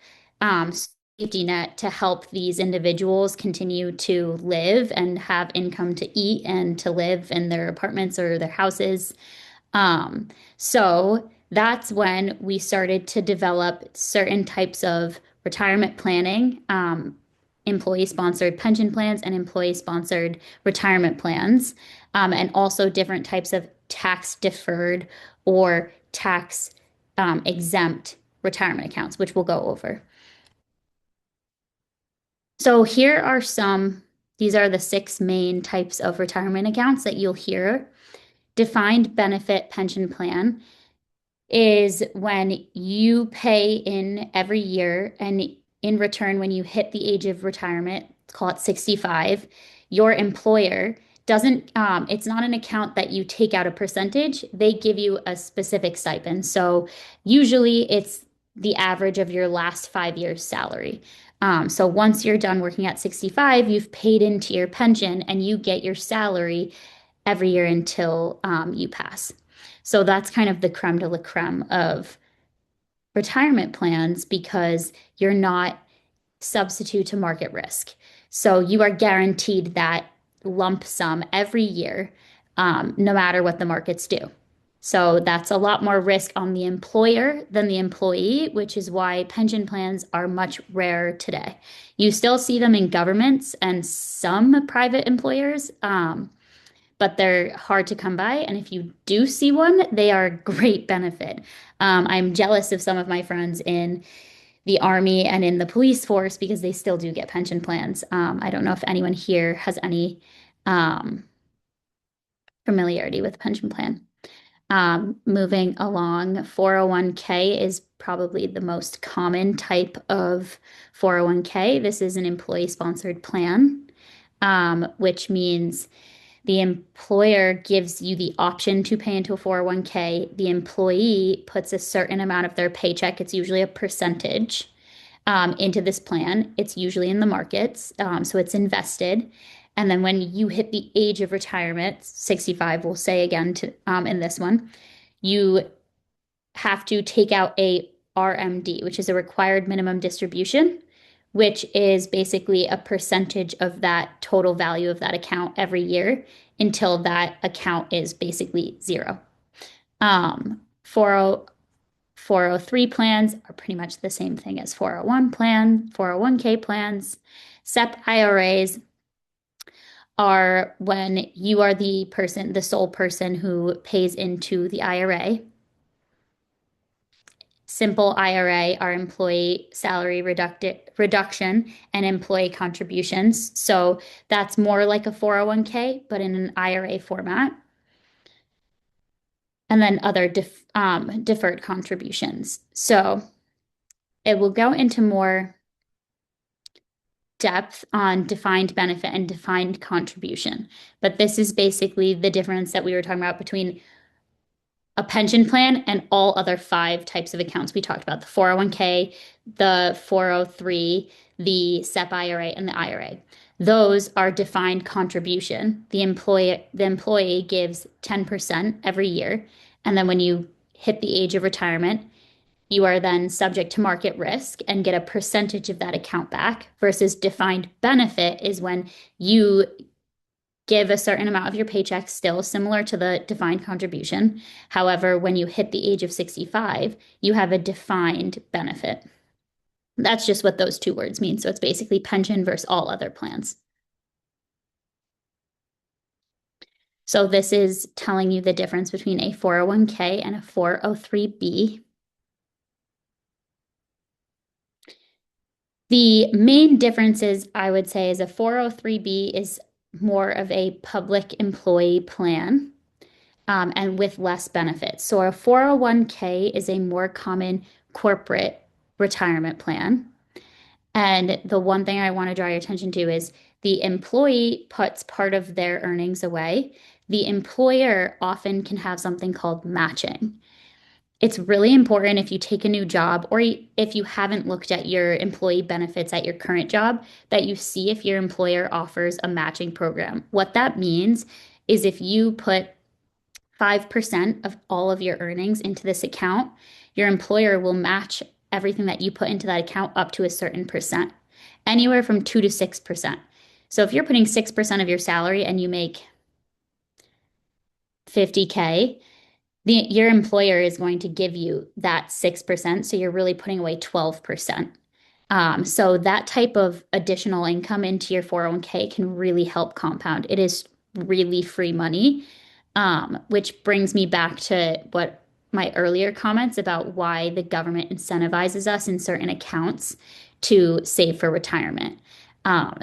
safety net to help these individuals continue to live and have income to eat and to live in their apartments or their houses. So that's when we started to develop certain types of retirement planning, employee-sponsored pension plans and employee-sponsored retirement plans, and also different types of tax-deferred or tax exempt retirement accounts, which we'll go over. So here are these are the 6 main types of retirement accounts that you'll hear. Defined benefit pension plan is when you pay in every year, and in return, when you hit the age of retirement, call it 65, your employer doesn't, it's not an account that you take out a percentage, they give you a specific stipend. So usually it's the average of your last 5 years' salary. So once you're done working at 65, you've paid into your pension and you get your salary every year until you pass. So that's kind of the creme de la creme of retirement plans because you're not substitute to market risk. So you are guaranteed that lump sum every year, no matter what the markets do. So that's a lot more risk on the employer than the employee, which is why pension plans are much rarer today. You still see them in governments and some private employers, but they're hard to come by. And if you do see one, they are a great benefit. I'm jealous of some of my friends in the Army and in the police force because they still do get pension plans. I don't know if anyone here has any familiarity with pension plan. Moving along, 401k is probably the most common type of 401k. This is an employee-sponsored plan, which means The employer gives you the option to pay into a 401k. The employee puts a certain amount of their paycheck, it's usually a percentage, into this plan. It's usually in the markets, so it's invested. And then when you hit the age of retirement, 65, we'll say again in this one, you have to take out a RMD, which is a required minimum distribution, which is basically a percentage of that total value of that account every year until that account is basically zero. 403 plans are pretty much the same thing as 401k plans. SEP IRAs are when you are the sole person who pays into the IRA. Simple IRA are employee salary reduction and employee contributions. So that's more like a 401k, but in an IRA format. And then other deferred contributions. So it will go into more depth on defined benefit and defined contribution. But this is basically the difference that we were talking about between a pension plan and all other 5 types of accounts we talked about: the 401k, the 403, the SEP IRA, and the IRA. Those are defined contribution. The employee gives 10% every year. And then when you hit the age of retirement, you are then subject to market risk and get a percentage of that account back, versus defined benefit is when you give a certain amount of your paycheck, still similar to the defined contribution. However, when you hit the age of 65, you have a defined benefit. That's just what those 2 words mean. So it's basically pension versus all other plans. So this is telling you the difference between a 401k and a 403b. The main differences, I would say, is a 403b is more of a public employee plan, and with less benefits. So a 401k is a more common corporate retirement plan. And the one thing I want to draw your attention to is the employee puts part of their earnings away. The employer often can have something called matching. It's really important if you take a new job, or if you haven't looked at your employee benefits at your current job, that you see if your employer offers a matching program. What that means is if you put 5% of all of your earnings into this account, your employer will match everything that you put into that account up to a certain percent, anywhere from 2 to 6%. So if you're putting 6% of your salary and you make 50K, your employer is going to give you that 6%. So you're really putting away 12%. So that type of additional income into your 401k can really help compound. It is really free money, which brings me back to what my earlier comments about why the government incentivizes us in certain accounts to save for retirement.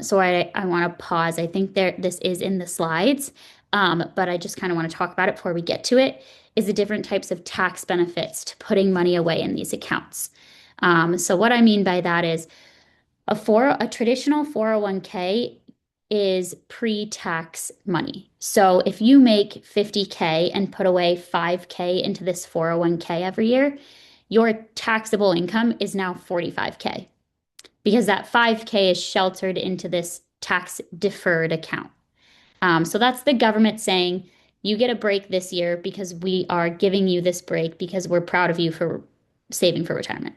So I want to pause. I think this is in the slides, but I just kind of want to talk about it before we get to it, is the different types of tax benefits to putting money away in these accounts. So what I mean by that is a traditional 401k is pre-tax money. So if you make 50K and put away 5K into this 401k every year, your taxable income is now 45K, because that 5K is sheltered into this tax deferred account. So that's the government saying, you get a break this year because we are giving you this break because we're proud of you for saving for retirement.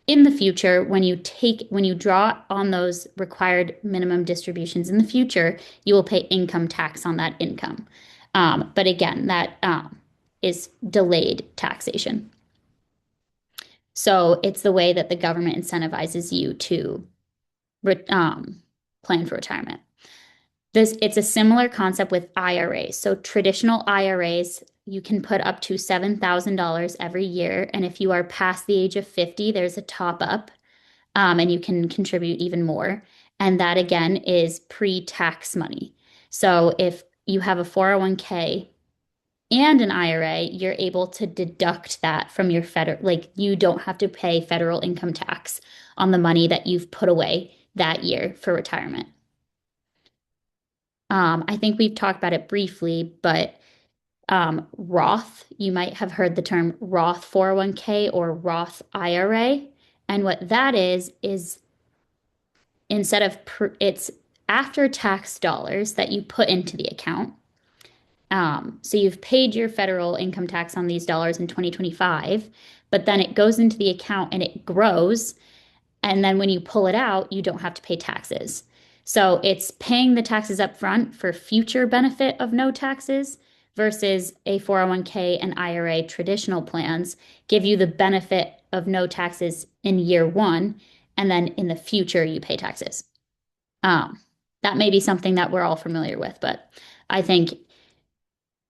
In the future, when you draw on those required minimum distributions in the future, you will pay income tax on that income. But again, that is delayed taxation. So it's the way that the government incentivizes you to plan for retirement. It's a similar concept with IRAs. So traditional IRAs, you can put up to $7,000 every year. And if you are past the age of 50, there's a top up, and you can contribute even more. And that again is pre-tax money. So if you have a 401k and an IRA, you're able to deduct that from your you don't have to pay federal income tax on the money that you've put away that year for retirement. I think we've talked about it briefly, but Roth, you might have heard the term Roth 401k or Roth IRA. And what that is instead of it's after tax dollars that you put into the account. So you've paid your federal income tax on these dollars in 2025, but then it goes into the account and it grows. And then when you pull it out, you don't have to pay taxes. So it's paying the taxes up front for future benefit of no taxes versus a 401k and IRA traditional plans give you the benefit of no taxes in year one, and then in the future you pay taxes. That may be something that we're all familiar with, but I think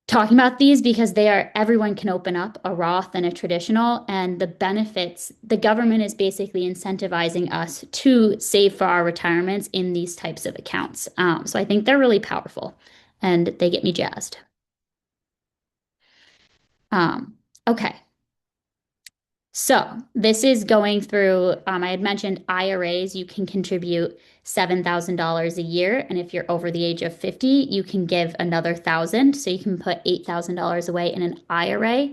talking about these because everyone can open up a Roth and a traditional, and the benefits, the government is basically incentivizing us to save for our retirements in these types of accounts. So I think they're really powerful and they get me jazzed. Okay. So this is going through, I had mentioned IRAs, you can contribute $7,000 a year. And if you're over the age of 50, you can give another $1,000. So you can put $8,000 away in an IRA.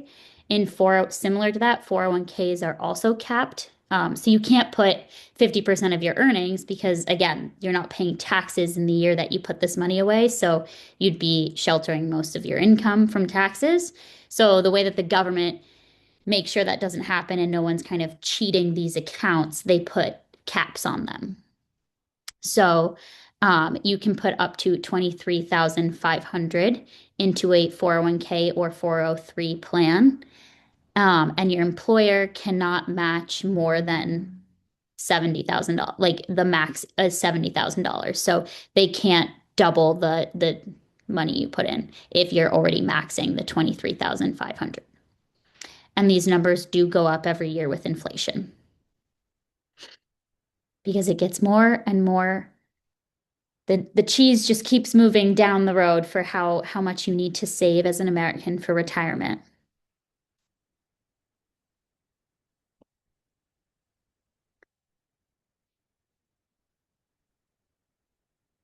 Similar to that, 401ks are also capped. So you can't put 50% of your earnings because, again, you're not paying taxes in the year that you put this money away. So you'd be sheltering most of your income from taxes. So the way that the government make sure that doesn't happen and no one's kind of cheating these accounts, they put caps on them. So you can put up to $23,500 into a 401k or 403 plan, and your employer cannot match more than $70,000. Like the max is $70,000. So they can't double the money you put in if you're already maxing the 23,500. And these numbers do go up every year with inflation because it gets more and more. The cheese just keeps moving down the road for how much you need to save as an American for retirement.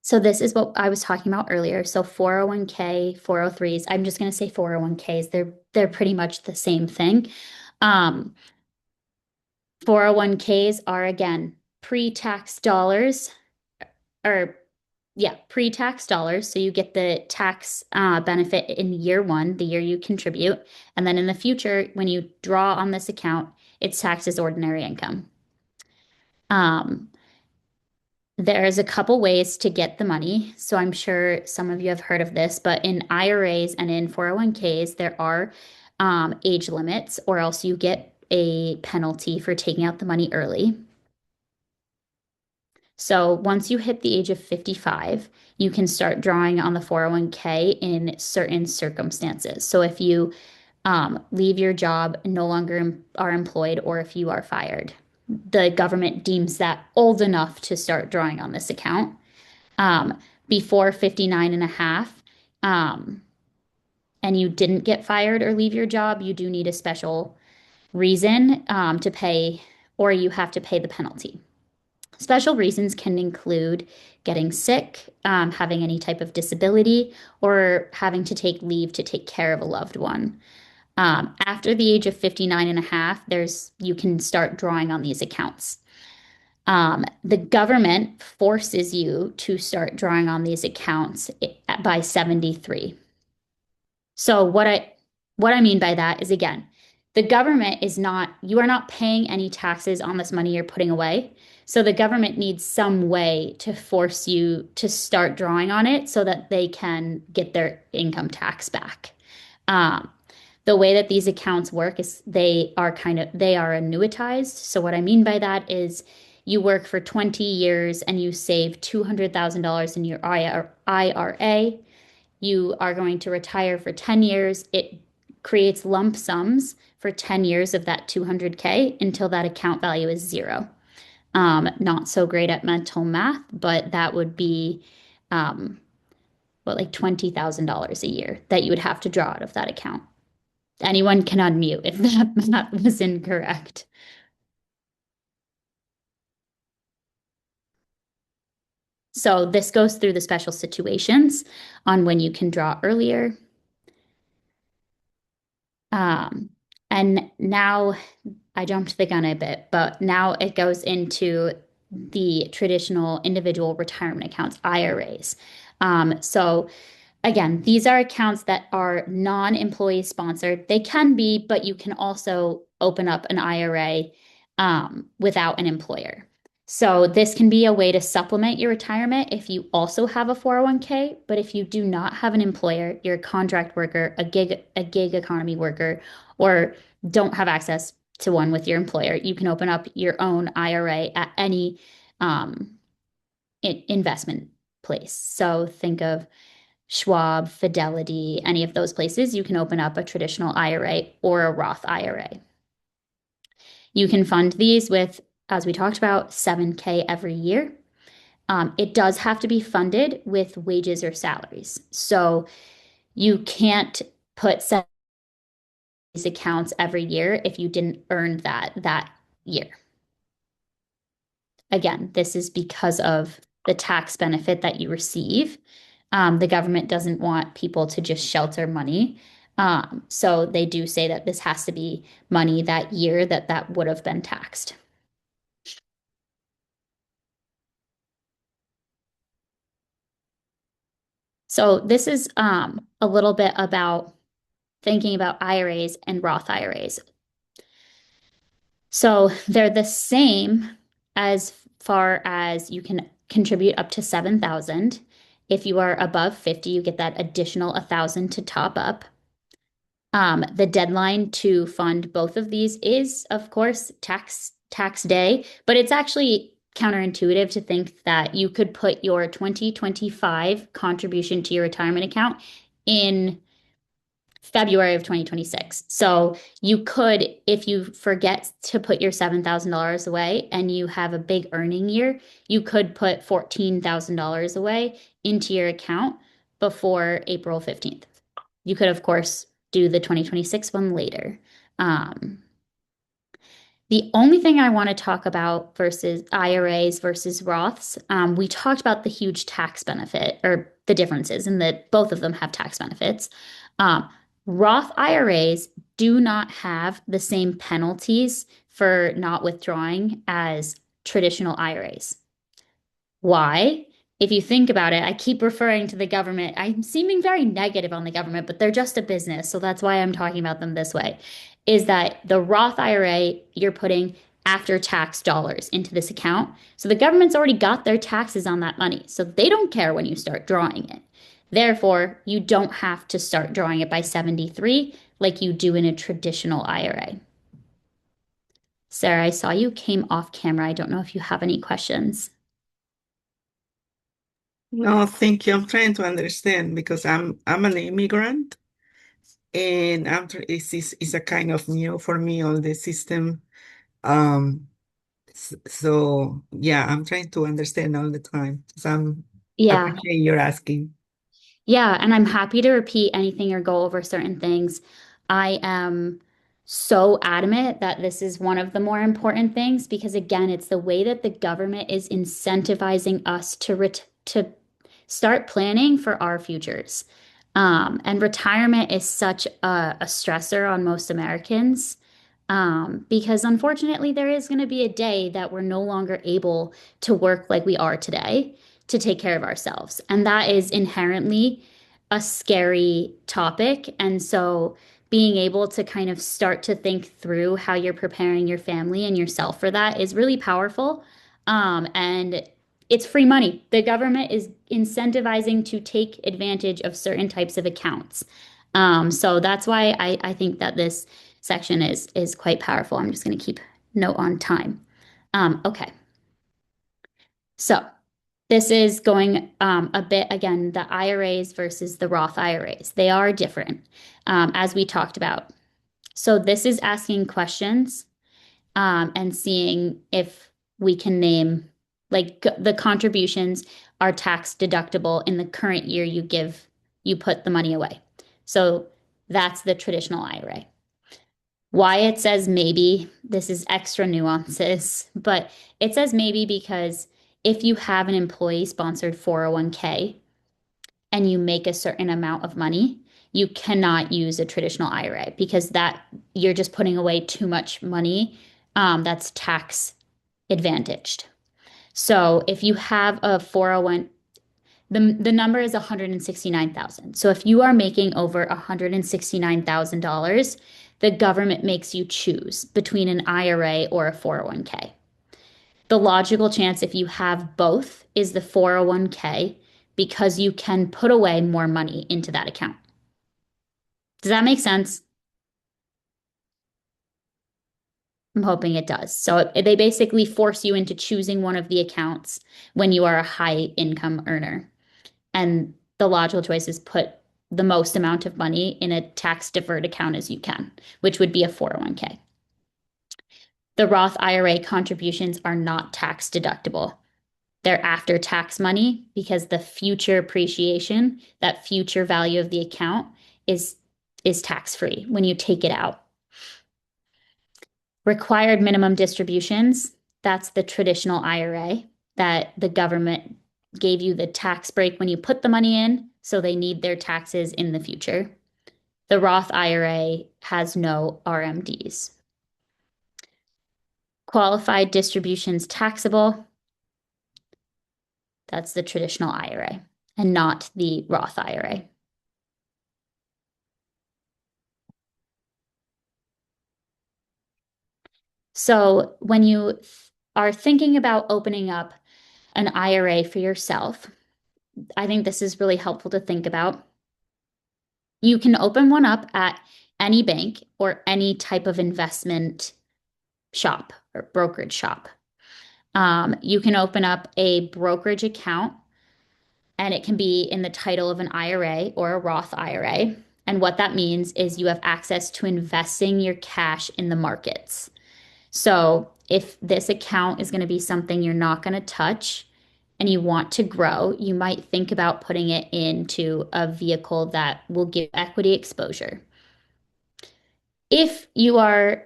So this is what I was talking about earlier. So 401k, 403s, I'm just going to say 401ks. They're pretty much the same thing. 401ks are, again, pre-tax dollars, or yeah, pre-tax dollars. So you get the tax benefit in year one, the year you contribute. And then in the future, when you draw on this account, it's taxed as ordinary income. There's a couple ways to get the money. So I'm sure some of you have heard of this, but in IRAs and in 401ks, there are age limits, or else you get a penalty for taking out the money early. So once you hit the age of 55, you can start drawing on the 401k in certain circumstances. So if you leave your job, no longer are employed, or if you are fired, the government deems that old enough to start drawing on this account. Before 59 and a half, and you didn't get fired or leave your job, you do need a special reason to pay, or you have to pay the penalty. Special reasons can include getting sick, having any type of disability, or having to take leave to take care of a loved one. After the age of 59 and a half, you can start drawing on these accounts. The government forces you to start drawing on these accounts by 73. So what I mean by that is, again, the government you are not paying any taxes on this money you're putting away. So the government needs some way to force you to start drawing on it so that they can get their income tax back. The way that these accounts work is they are annuitized. So what I mean by that is you work for 20 years and you save $200,000 in your IRA. You are going to retire for 10 years. It creates lump sums for 10 years of that 200K until that account value is zero. Not so great at mental math, but that would be like $20,000 a year that you would have to draw out of that account. Anyone can unmute if that math was incorrect. So this goes through the special situations on when you can draw earlier. And now I jumped the gun a bit, but now it goes into the traditional individual retirement accounts, IRAs. So again, these are accounts that are non-employee sponsored. They can be, but you can also open up an IRA without an employer. So this can be a way to supplement your retirement if you also have a 401k, but if you do not have an employer, you're a contract worker, a gig economy worker, or don't have access to one with your employer, you can open up your own IRA at any investment place. So think of Schwab, Fidelity, any of those places, you can open up a traditional IRA or a Roth IRA. You can fund these with, as we talked about, 7K every year. It does have to be funded with wages or salaries. So you can't put these accounts every year if you didn't earn that year. Again, this is because of the tax benefit that you receive. The government doesn't want people to just shelter money. So they do say that this has to be money that year that would have been taxed. So this is a little bit about thinking about IRAs and Roth IRAs. So they're the same as far as you can contribute up to 7,000. If you are above 50, you get that additional 1,000 to top up. The deadline to fund both of these is, of course, tax day, but it's actually counterintuitive to think that you could put your 2025 contribution to your retirement account in February of 2026. So you could, if you forget to put your $7,000 away and you have a big earning year, you could put $14,000 away into your account before April 15th. You could, of course, do the 2026 one later. The only thing I want to talk about versus IRAs versus Roths, we talked about the huge tax benefit or the differences in that both of them have tax benefits. Roth IRAs do not have the same penalties for not withdrawing as traditional IRAs. Why? If you think about it, I keep referring to the government. I'm seeming very negative on the government, but they're just a business. So that's why I'm talking about them this way. Is that the Roth IRA, you're putting after tax dollars into this account. So the government's already got their taxes on that money. So they don't care when you start drawing it. Therefore, you don't have to start drawing it by 73 like you do in a traditional IRA. Sarah, I saw you came off camera. I don't know if you have any questions. No, thank you. I'm trying to understand because I'm an immigrant and it's a kind of new for me all the system. So yeah, I'm trying to understand all the time. So I Yeah. appreciate you're asking. Yeah, and I'm happy to repeat anything or go over certain things. I am so adamant that this is one of the more important things because again, it's the way that the government is incentivizing us to start planning for our futures. And retirement is such a stressor on most Americans. Because unfortunately, there is going to be a day that we're no longer able to work like we are today to take care of ourselves. And that is inherently a scary topic. And so being able to kind of start to think through how you're preparing your family and yourself for that is really powerful. And it's free money. The government is incentivizing to take advantage of certain types of accounts. So that's why I think that this section is quite powerful. I'm just going to keep note on time. Okay. So this is going a bit, again, the IRAs versus the Roth IRAs. They are different, as we talked about. So this is asking questions and seeing if we can name, like the contributions are tax deductible in the current year you put the money away. So that's the traditional IRA. Why it says maybe, this is extra nuances, but it says maybe because if you have an employee sponsored 401k and you make a certain amount of money, you cannot use a traditional IRA because that you're just putting away too much money that's tax advantaged. So if you have a 401, the number is 169,000. So if you are making over $169,000, the government makes you choose between an IRA or a 401k. The logical chance if you have both is the 401k because you can put away more money into that account. Does that make sense? I'm hoping it does. So they basically force you into choosing one of the accounts when you are a high income earner. And the logical choice is put the most amount of money in a tax deferred account as you can, which would be a 401k. The Roth IRA contributions are not tax deductible. They're after tax money because the future appreciation, that future value of the account is tax free when you take it out. Required minimum distributions, that's the traditional IRA that the government gave you the tax break when you put the money in, so they need their taxes in the future. The Roth IRA has no RMDs. Qualified distributions taxable, that's the traditional IRA and not the Roth IRA. So when you are thinking about opening up an IRA for yourself, I think this is really helpful to think about. You can open one up at any bank or any type of investment shop or brokerage shop. You can open up a brokerage account and it can be in the title of an IRA or a Roth IRA. And what that means is you have access to investing your cash in the markets. So if this account is going to be something you're not going to touch and you want to grow, you might think about putting it into a vehicle that will give equity exposure. If you want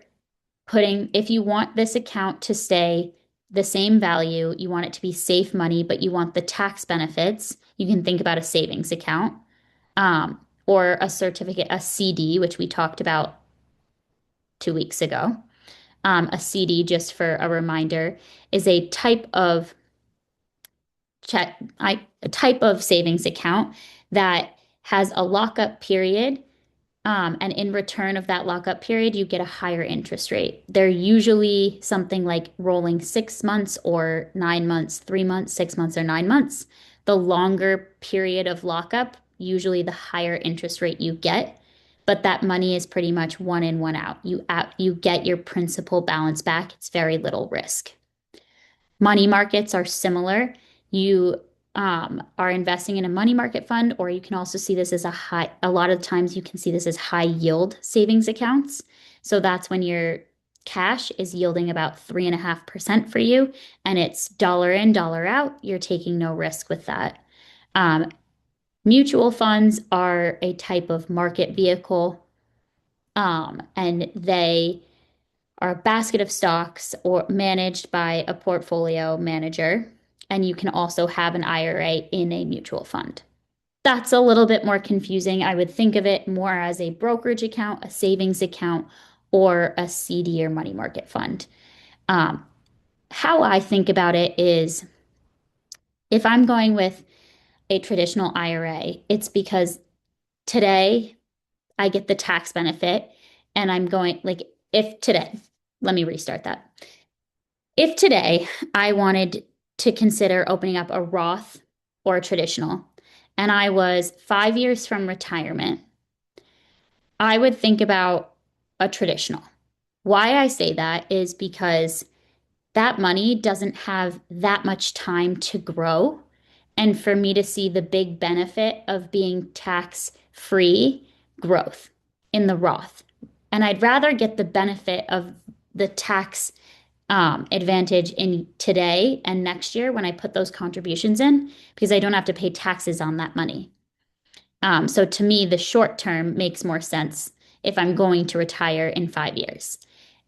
this account to stay the same value, you want it to be safe money, but you want the tax benefits, you can think about a savings account or a certificate, a CD, which we talked about 2 weeks ago. A CD, just for a reminder, is a type of savings account that has a lockup period. And in return of that lockup period, you get a higher interest rate. They're usually something like rolling 6 months or 9 months, 3 months, 6 months, or 9 months. The longer period of lockup, usually the higher interest rate you get. But that money is pretty much one in, one out. You get your principal balance back. It's very little risk. Money markets are similar. You are investing in a money market fund, or you can also see this as a lot of times you can see this as high yield savings accounts. So that's when your cash is yielding about 3.5% for you, and it's dollar in, dollar out. You're taking no risk with that. Mutual funds are a type of market vehicle, and they are a basket of stocks or managed by a portfolio manager. And you can also have an IRA in a mutual fund. That's a little bit more confusing. I would think of it more as a brokerage account, a savings account, or a CD or money market fund. How I think about it is if I'm going with a traditional IRA, it's because today I get the tax benefit and I'm going, like, if today, let me restart that. If today I wanted to consider opening up a Roth or a traditional, and I was 5 years from retirement, I would think about a traditional. Why I say that is because that money doesn't have that much time to grow. And for me to see the big benefit of being tax-free growth in the Roth. And I'd rather get the benefit of the tax advantage in today and next year when I put those contributions in, because I don't have to pay taxes on that money. So to me, the short term makes more sense if I'm going to retire in 5 years.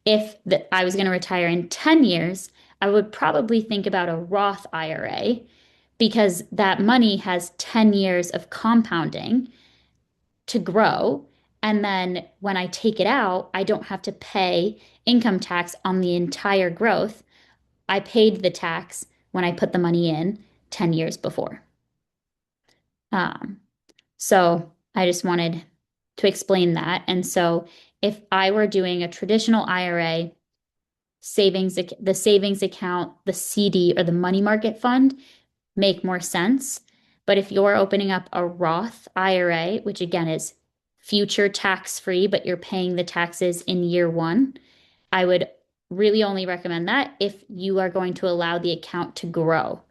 If I was going to retire in 10 years, I would probably think about a Roth IRA because that money has 10 years of compounding to grow. And then when I take it out, I don't have to pay income tax on the entire growth. I paid the tax when I put the money in 10 years before. So I just wanted to explain that. And so if I were doing a traditional IRA, the savings account, the CD, or the money market fund make more sense. But if you're opening up a Roth IRA, which again is future tax free, but you're paying the taxes in year one, I would really only recommend that if you are going to allow the account to grow.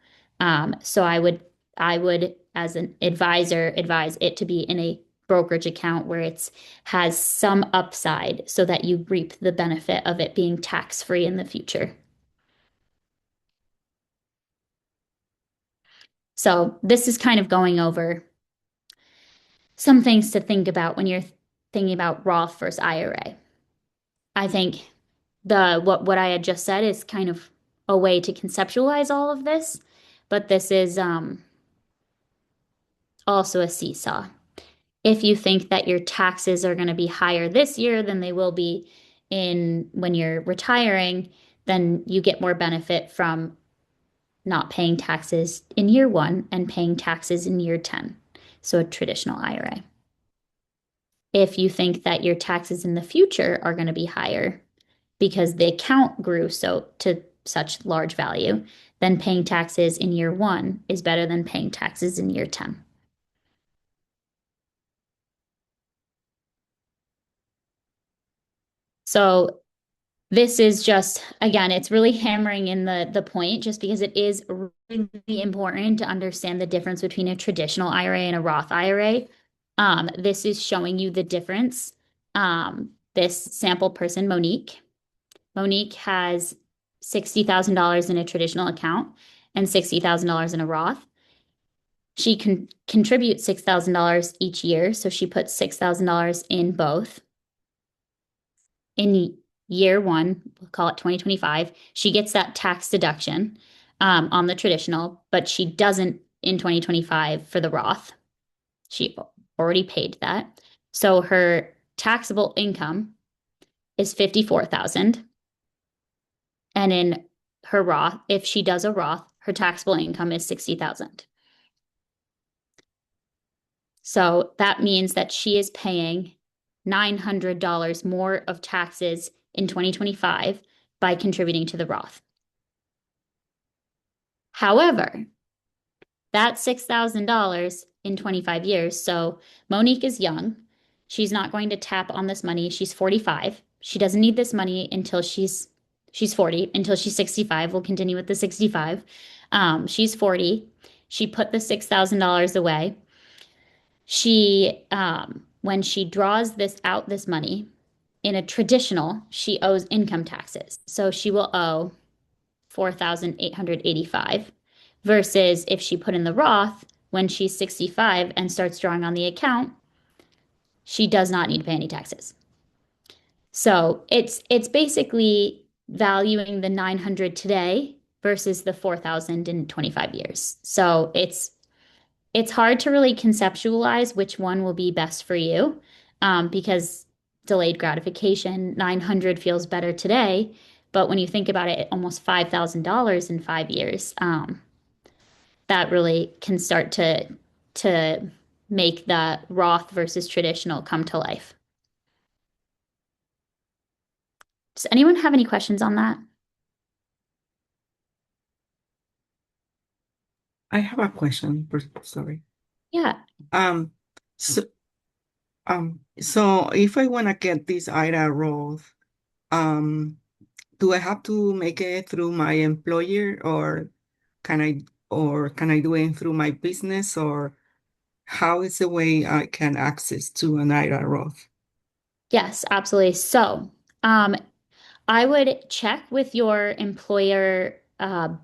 So I would, as an advisor, advise it to be in a brokerage account where it's has some upside so that you reap the benefit of it being tax free in the future. So this is kind of going over some things to think about when you're thinking about Roth versus IRA. I think what I had just said is kind of a way to conceptualize all of this, but this is also a seesaw. If you think that your taxes are going to be higher this year than they will be when you're retiring, then you get more benefit from not paying taxes in year one and paying taxes in year 10. So a traditional IRA. If you think that your taxes in the future are going to be higher because the account grew to such large value, then paying taxes in year one is better than paying taxes in year 10. So this is just, again, it's really hammering in the point just because it is really important to understand the difference between a traditional IRA and a Roth IRA. This is showing you the difference. This sample person, Monique has $60,000 in a traditional account and $60,000 in a Roth. She can contribute $6,000 each year, so she puts $6,000 in both. In year one, we'll call it 2025, she gets that tax deduction on the traditional, but she doesn't in 2025 for the Roth. She already paid that. So her taxable income is $54,000. And in her Roth, if she does a Roth, her taxable income is $60,000. So that means that she is paying $900 more of taxes in 2025 by contributing to the Roth. However, that's $6,000 in 25 years. So Monique is young. She's not going to tap on this money. She's 45. She doesn't need this money until she's 40, until she's 65. We'll continue with the 65. She's 40. She put the $6,000 away. When she draws this money in a traditional, she owes income taxes. So she will owe $4,885 versus if she put in the Roth when she's 65 and starts drawing on the account, she does not need to pay any taxes. So it's basically valuing the 900 today versus the 4,000 in 25 years. So it's hard to really conceptualize which one will be best for you because delayed gratification, 900 feels better today. But when you think about it, almost $5,000 in 5 years, that really can start to make the Roth versus traditional come to life. Does anyone have any questions on that? I have a question. Sorry. Yeah. So if I want to get this IRA Roth, do I have to make it through my employer, or can I do it through my business, or how is the way I can access to an IRA Roth? Yes, absolutely. So, I would check with your employer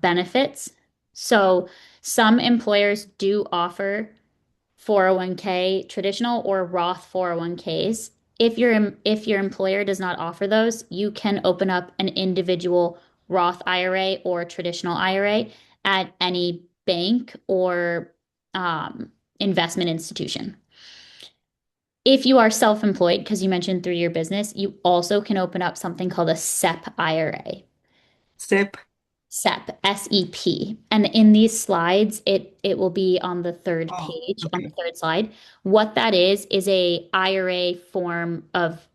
benefits. So some employers do offer 401k traditional or Roth 401ks. If your employer does not offer those, you can open up an individual Roth IRA or traditional IRA at any bank or investment institution. If you are self-employed, because you mentioned through your business, you also can open up something called a SEP IRA. SEP. SEP, SEP. And in these slides, it will be on the third page, on the Okay. third slide. What that is a IRA form of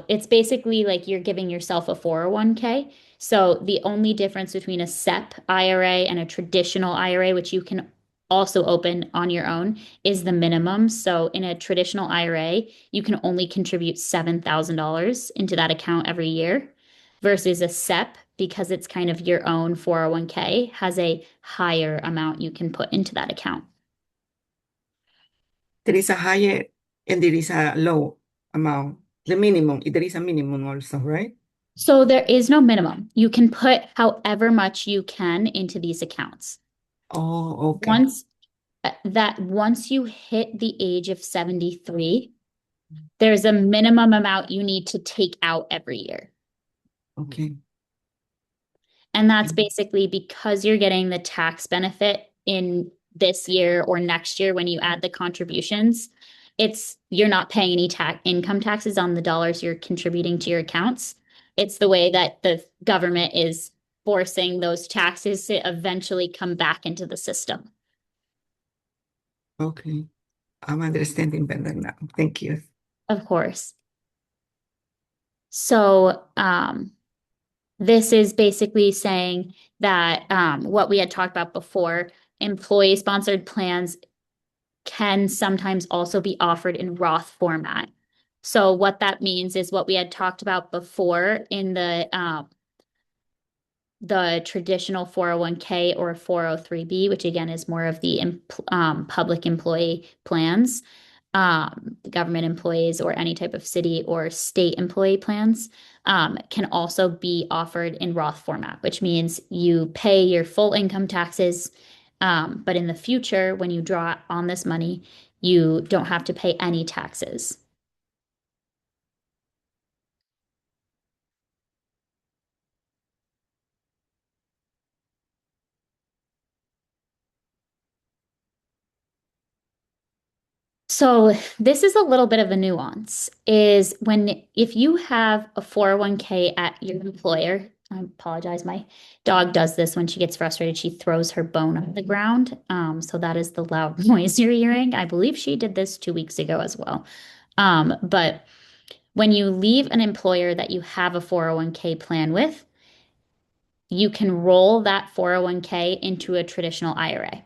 it's basically like you're giving yourself a 401k. So the only difference between a SEP IRA and a traditional IRA, which you can also open on your own, is the minimum. So in a traditional IRA, you can only contribute $7,000 into that account every year versus a SEP, because it's kind of your own 401k, has a higher amount you can put into that account. There is a higher and there is a low amount. The minimum, there is a minimum also, right? So there is no minimum. You can put however much you can into these accounts. Oh, okay. Once you hit the age of 73, there's a minimum amount you need to take out every year. Okay. And that's basically because you're getting the tax benefit in this year or next year when you add the contributions. You're not paying any income taxes on the dollars you're contributing to your accounts. It's the way that the government is forcing those taxes to eventually come back into the system. Okay. I'm understanding better now. Thank you. Of course. So, this is basically saying that what we had talked about before, employee-sponsored plans can sometimes also be offered in Roth format. So what that means is what we had talked about before in the traditional 401k or 403b, which again is more of the public employee plans, the government employees or any type of city or state employee plans, can also be offered in Roth format, which means you pay your full income taxes, but in the future, when you draw on this money, you don't have to pay any taxes. So this is a little bit of a nuance, is if you have a 401k at your employer, I apologize, my dog does this when she gets frustrated, she throws her bone on the ground. So that is the loud noise you're hearing. I believe she did this 2 weeks ago as well. But when you leave an employer that you have a 401k plan with, you can roll that 401k into a traditional IRA.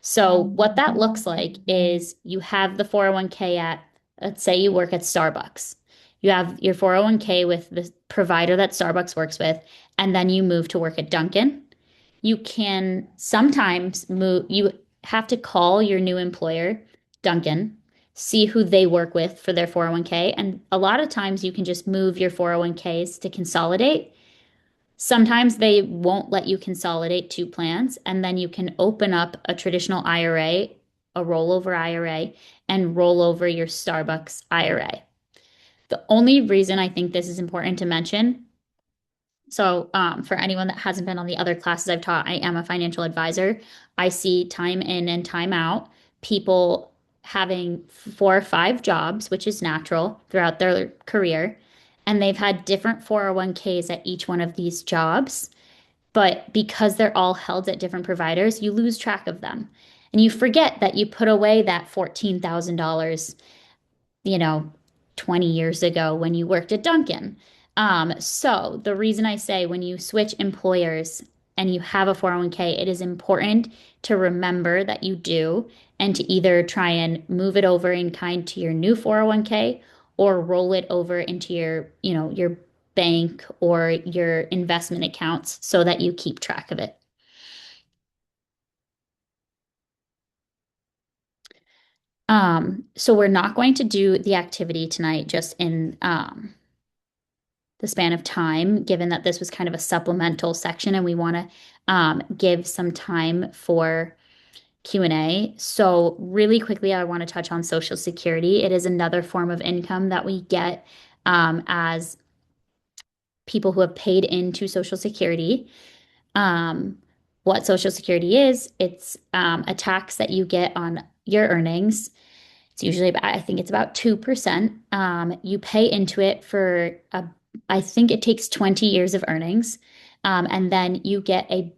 So what that looks like is you have the 401k at, let's say you work at Starbucks. You have your 401k with the provider that Starbucks works with, and then you move to work at Dunkin'. You can sometimes move, you have to call your new employer, Dunkin', see who they work with for their 401k. And a lot of times you can just move your 401ks to consolidate. Sometimes they won't let you consolidate two plans, and then you can open up a traditional IRA, a rollover IRA, and roll over your Starbucks IRA. The only reason I think this is important to mention, so for anyone that hasn't been on the other classes I've taught, I am a financial advisor. I see time in and time out people having 4 or 5 jobs, which is natural throughout their career, and they've had different 401ks at each one of these jobs. But because they're all held at different providers, you lose track of them. And you forget that you put away that $14,000, 20 years ago when you worked at Dunkin'. So the reason I say when you switch employers and you have a 401k, it is important to remember that you do, and to either try and move it over in kind to your new 401k or roll it over into your bank or your investment accounts so that you keep track of it. So we're not going to do the activity tonight just in the span of time, given that this was kind of a supplemental section and we want to give some time for Q&A. So really quickly, I want to touch on Social Security. It is another form of income that we get as people who have paid into Social Security. What Social Security is, it's a tax that you get on your earnings. It's usually about, I think it's about 2%. You pay into it for, I think it takes 20 years of earnings. And then you get a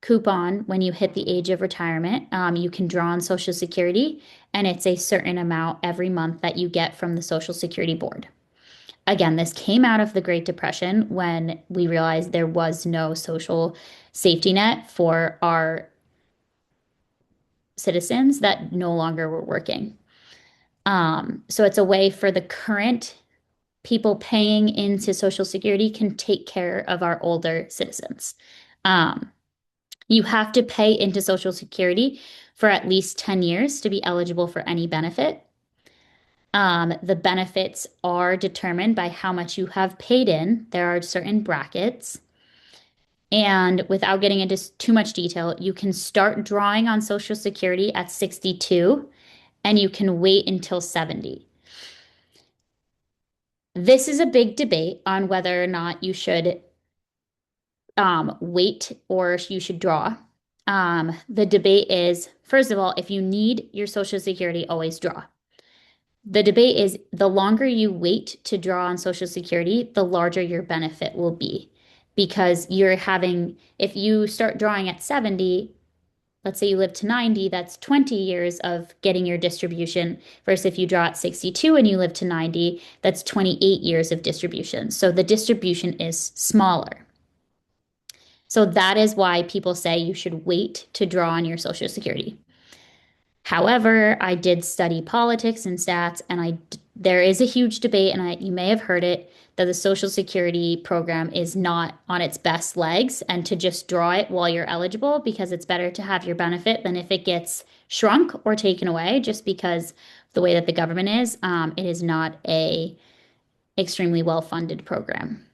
coupon when you hit the age of retirement. You can draw on Social Security, and it's a certain amount every month that you get from the Social Security Board. Again, this came out of the Great Depression when we realized there was no social safety net for our citizens that no longer were working. So it's a way for the current people paying into Social Security can take care of our older citizens. You have to pay into Social Security for at least 10 years to be eligible for any benefit. The benefits are determined by how much you have paid in. There are certain brackets. And without getting into too much detail, you can start drawing on Social Security at 62 and you can wait until 70. This is a big debate on whether or not you should wait or you should draw. The debate is, first of all, if you need your Social Security, always draw. The debate is the longer you wait to draw on Social Security, the larger your benefit will be. Because if you start drawing at 70, let's say you live to 90, that's 20 years of getting your distribution, versus if you draw at 62 and you live to 90, that's 28 years of distribution. So the distribution is smaller. So that is why people say you should wait to draw on your Social Security. However, I did study politics and stats, and there is a huge debate, and you may have heard it, that the Social Security program is not on its best legs, and to just draw it while you're eligible, because it's better to have your benefit than if it gets shrunk or taken away, just because the way that the government is, it is not a extremely well-funded program.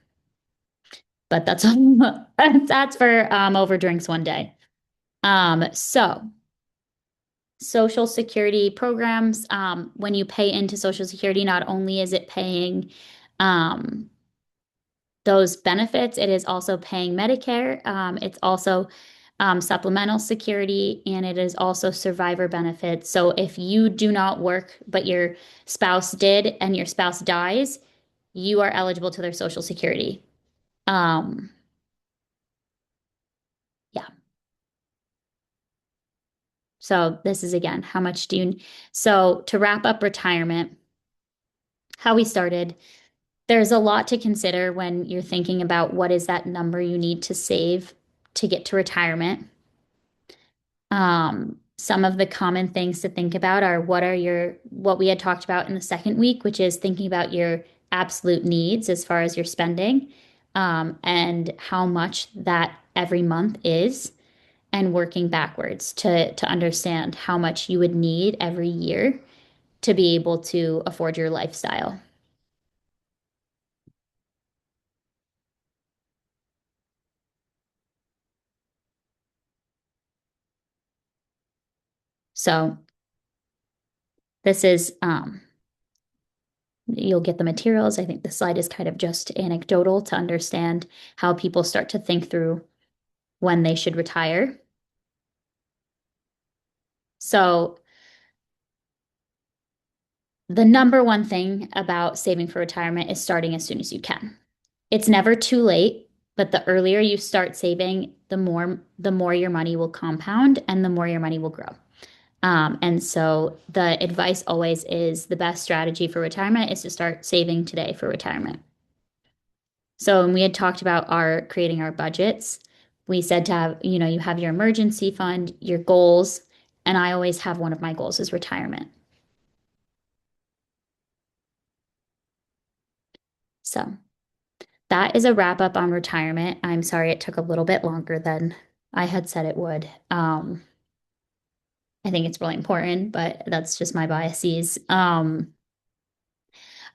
But that's for over drinks one day. So Social Security programs, when you pay into Social Security, not only is it paying those benefits, it is also paying Medicare. It's also supplemental security, and it is also survivor benefits. So if you do not work, but your spouse did, and your spouse dies, you are eligible to their Social Security. Yeah. So this is again, how much do you, so to wrap up retirement, how we started, there's a lot to consider when you're thinking about what is that number you need to save to get to retirement. Some of the common things to think about are what we had talked about in the second week, which is thinking about your absolute needs as far as your spending, and how much that every month is, and working backwards to understand how much you would need every year to be able to afford your lifestyle. So this is, you'll get the materials. I think the slide is kind of just anecdotal to understand how people start to think through when they should retire. So the number one thing about saving for retirement is starting as soon as you can. It's never too late, but the earlier you start saving, the more your money will compound and the more your money will grow. And so the advice always is the best strategy for retirement is to start saving today for retirement. So when we had talked about creating our budgets, we said to have, you have your emergency fund, your goals, and I always have one of my goals is retirement. So that is a wrap up on retirement. I'm sorry it took a little bit longer than I had said it would. I think it's really important, but that's just my biases. I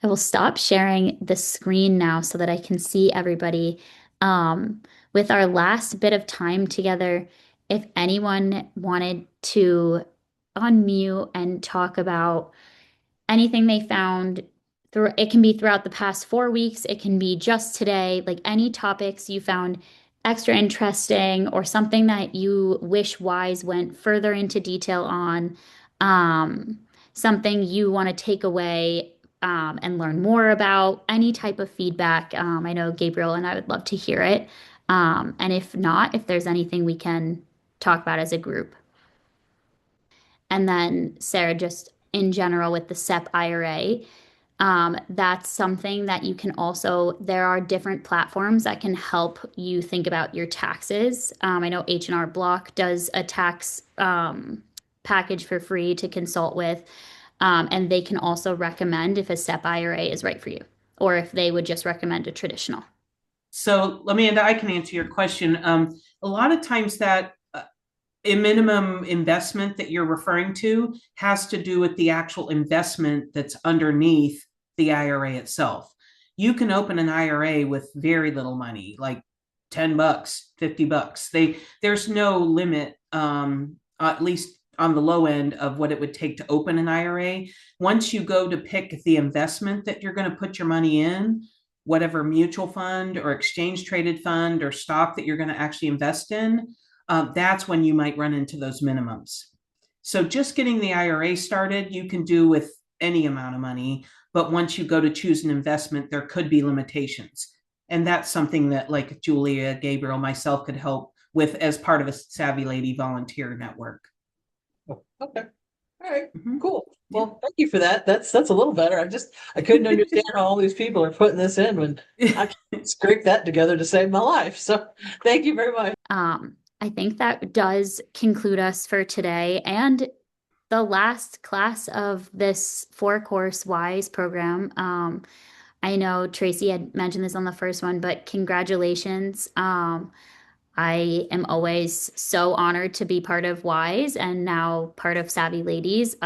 will stop sharing the screen now so that I can see everybody. With our last bit of time together, if anyone wanted to unmute and talk about anything they found it can be throughout the past 4 weeks. It can be just today, like any topics you found extra interesting or something that you wish Wise went further into detail on, something you want to take away and learn more about, any type of feedback. I know Gabriel and I would love to hear it. And if not, if there's anything we can talk about as a group. And then Sarah, just in general with the SEP IRA, that's something that you can also, there are different platforms that can help you think about your taxes. I know H&R Block does a tax package for free to consult with, and they can also recommend if a SEP IRA is right for you, or if they would just recommend a traditional. So Amanda, I can answer your question. A lot of times that a minimum investment that you're referring to has to do with the actual investment that's underneath the IRA itself. You can open an IRA with very little money, like $10, $50. There's no limit, at least on the low end of what it would take to open an IRA. Once you go to pick the investment that you're going to put your money in, whatever mutual fund or exchange traded fund or stock that you're going to actually invest in, that's when you might run into those minimums. So just getting the IRA started, you can do with any amount of money. But once you go to choose an investment, there could be limitations. And that's something that like Julia, Gabriel, myself could help with as part of a Savvy Lady volunteer network. Oh, okay. All right. Cool. Well, thank you for that. That's a little better. I couldn't understand how all these people are putting this in when I can't scrape that together to save my life. So thank you very much. I think that does conclude us for today and the last class of this 4-course WISE program. I know Tracy had mentioned this on the first one, but congratulations. I am always so honored to be part of WISE and now part of Savvy Ladies.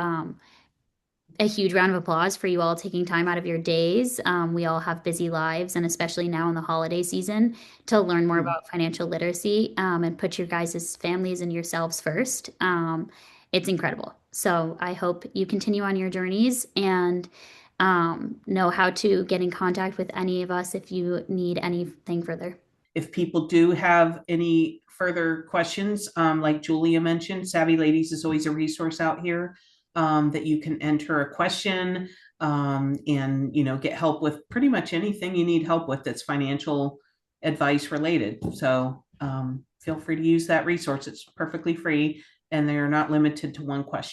A huge round of applause for you all taking time out of your days. We all have busy lives, and especially now in the holiday season, to learn more about financial literacy and put your guys' families and yourselves first. It's incredible. So I hope you continue on your journeys and know how to get in contact with any of us if you need anything further. If people do have any further questions, like Julia mentioned, Savvy Ladies is always a resource out here. That you can enter a question and get help with pretty much anything you need help with that's financial advice related. So feel free to use that resource. It's perfectly free and they're not limited to one question.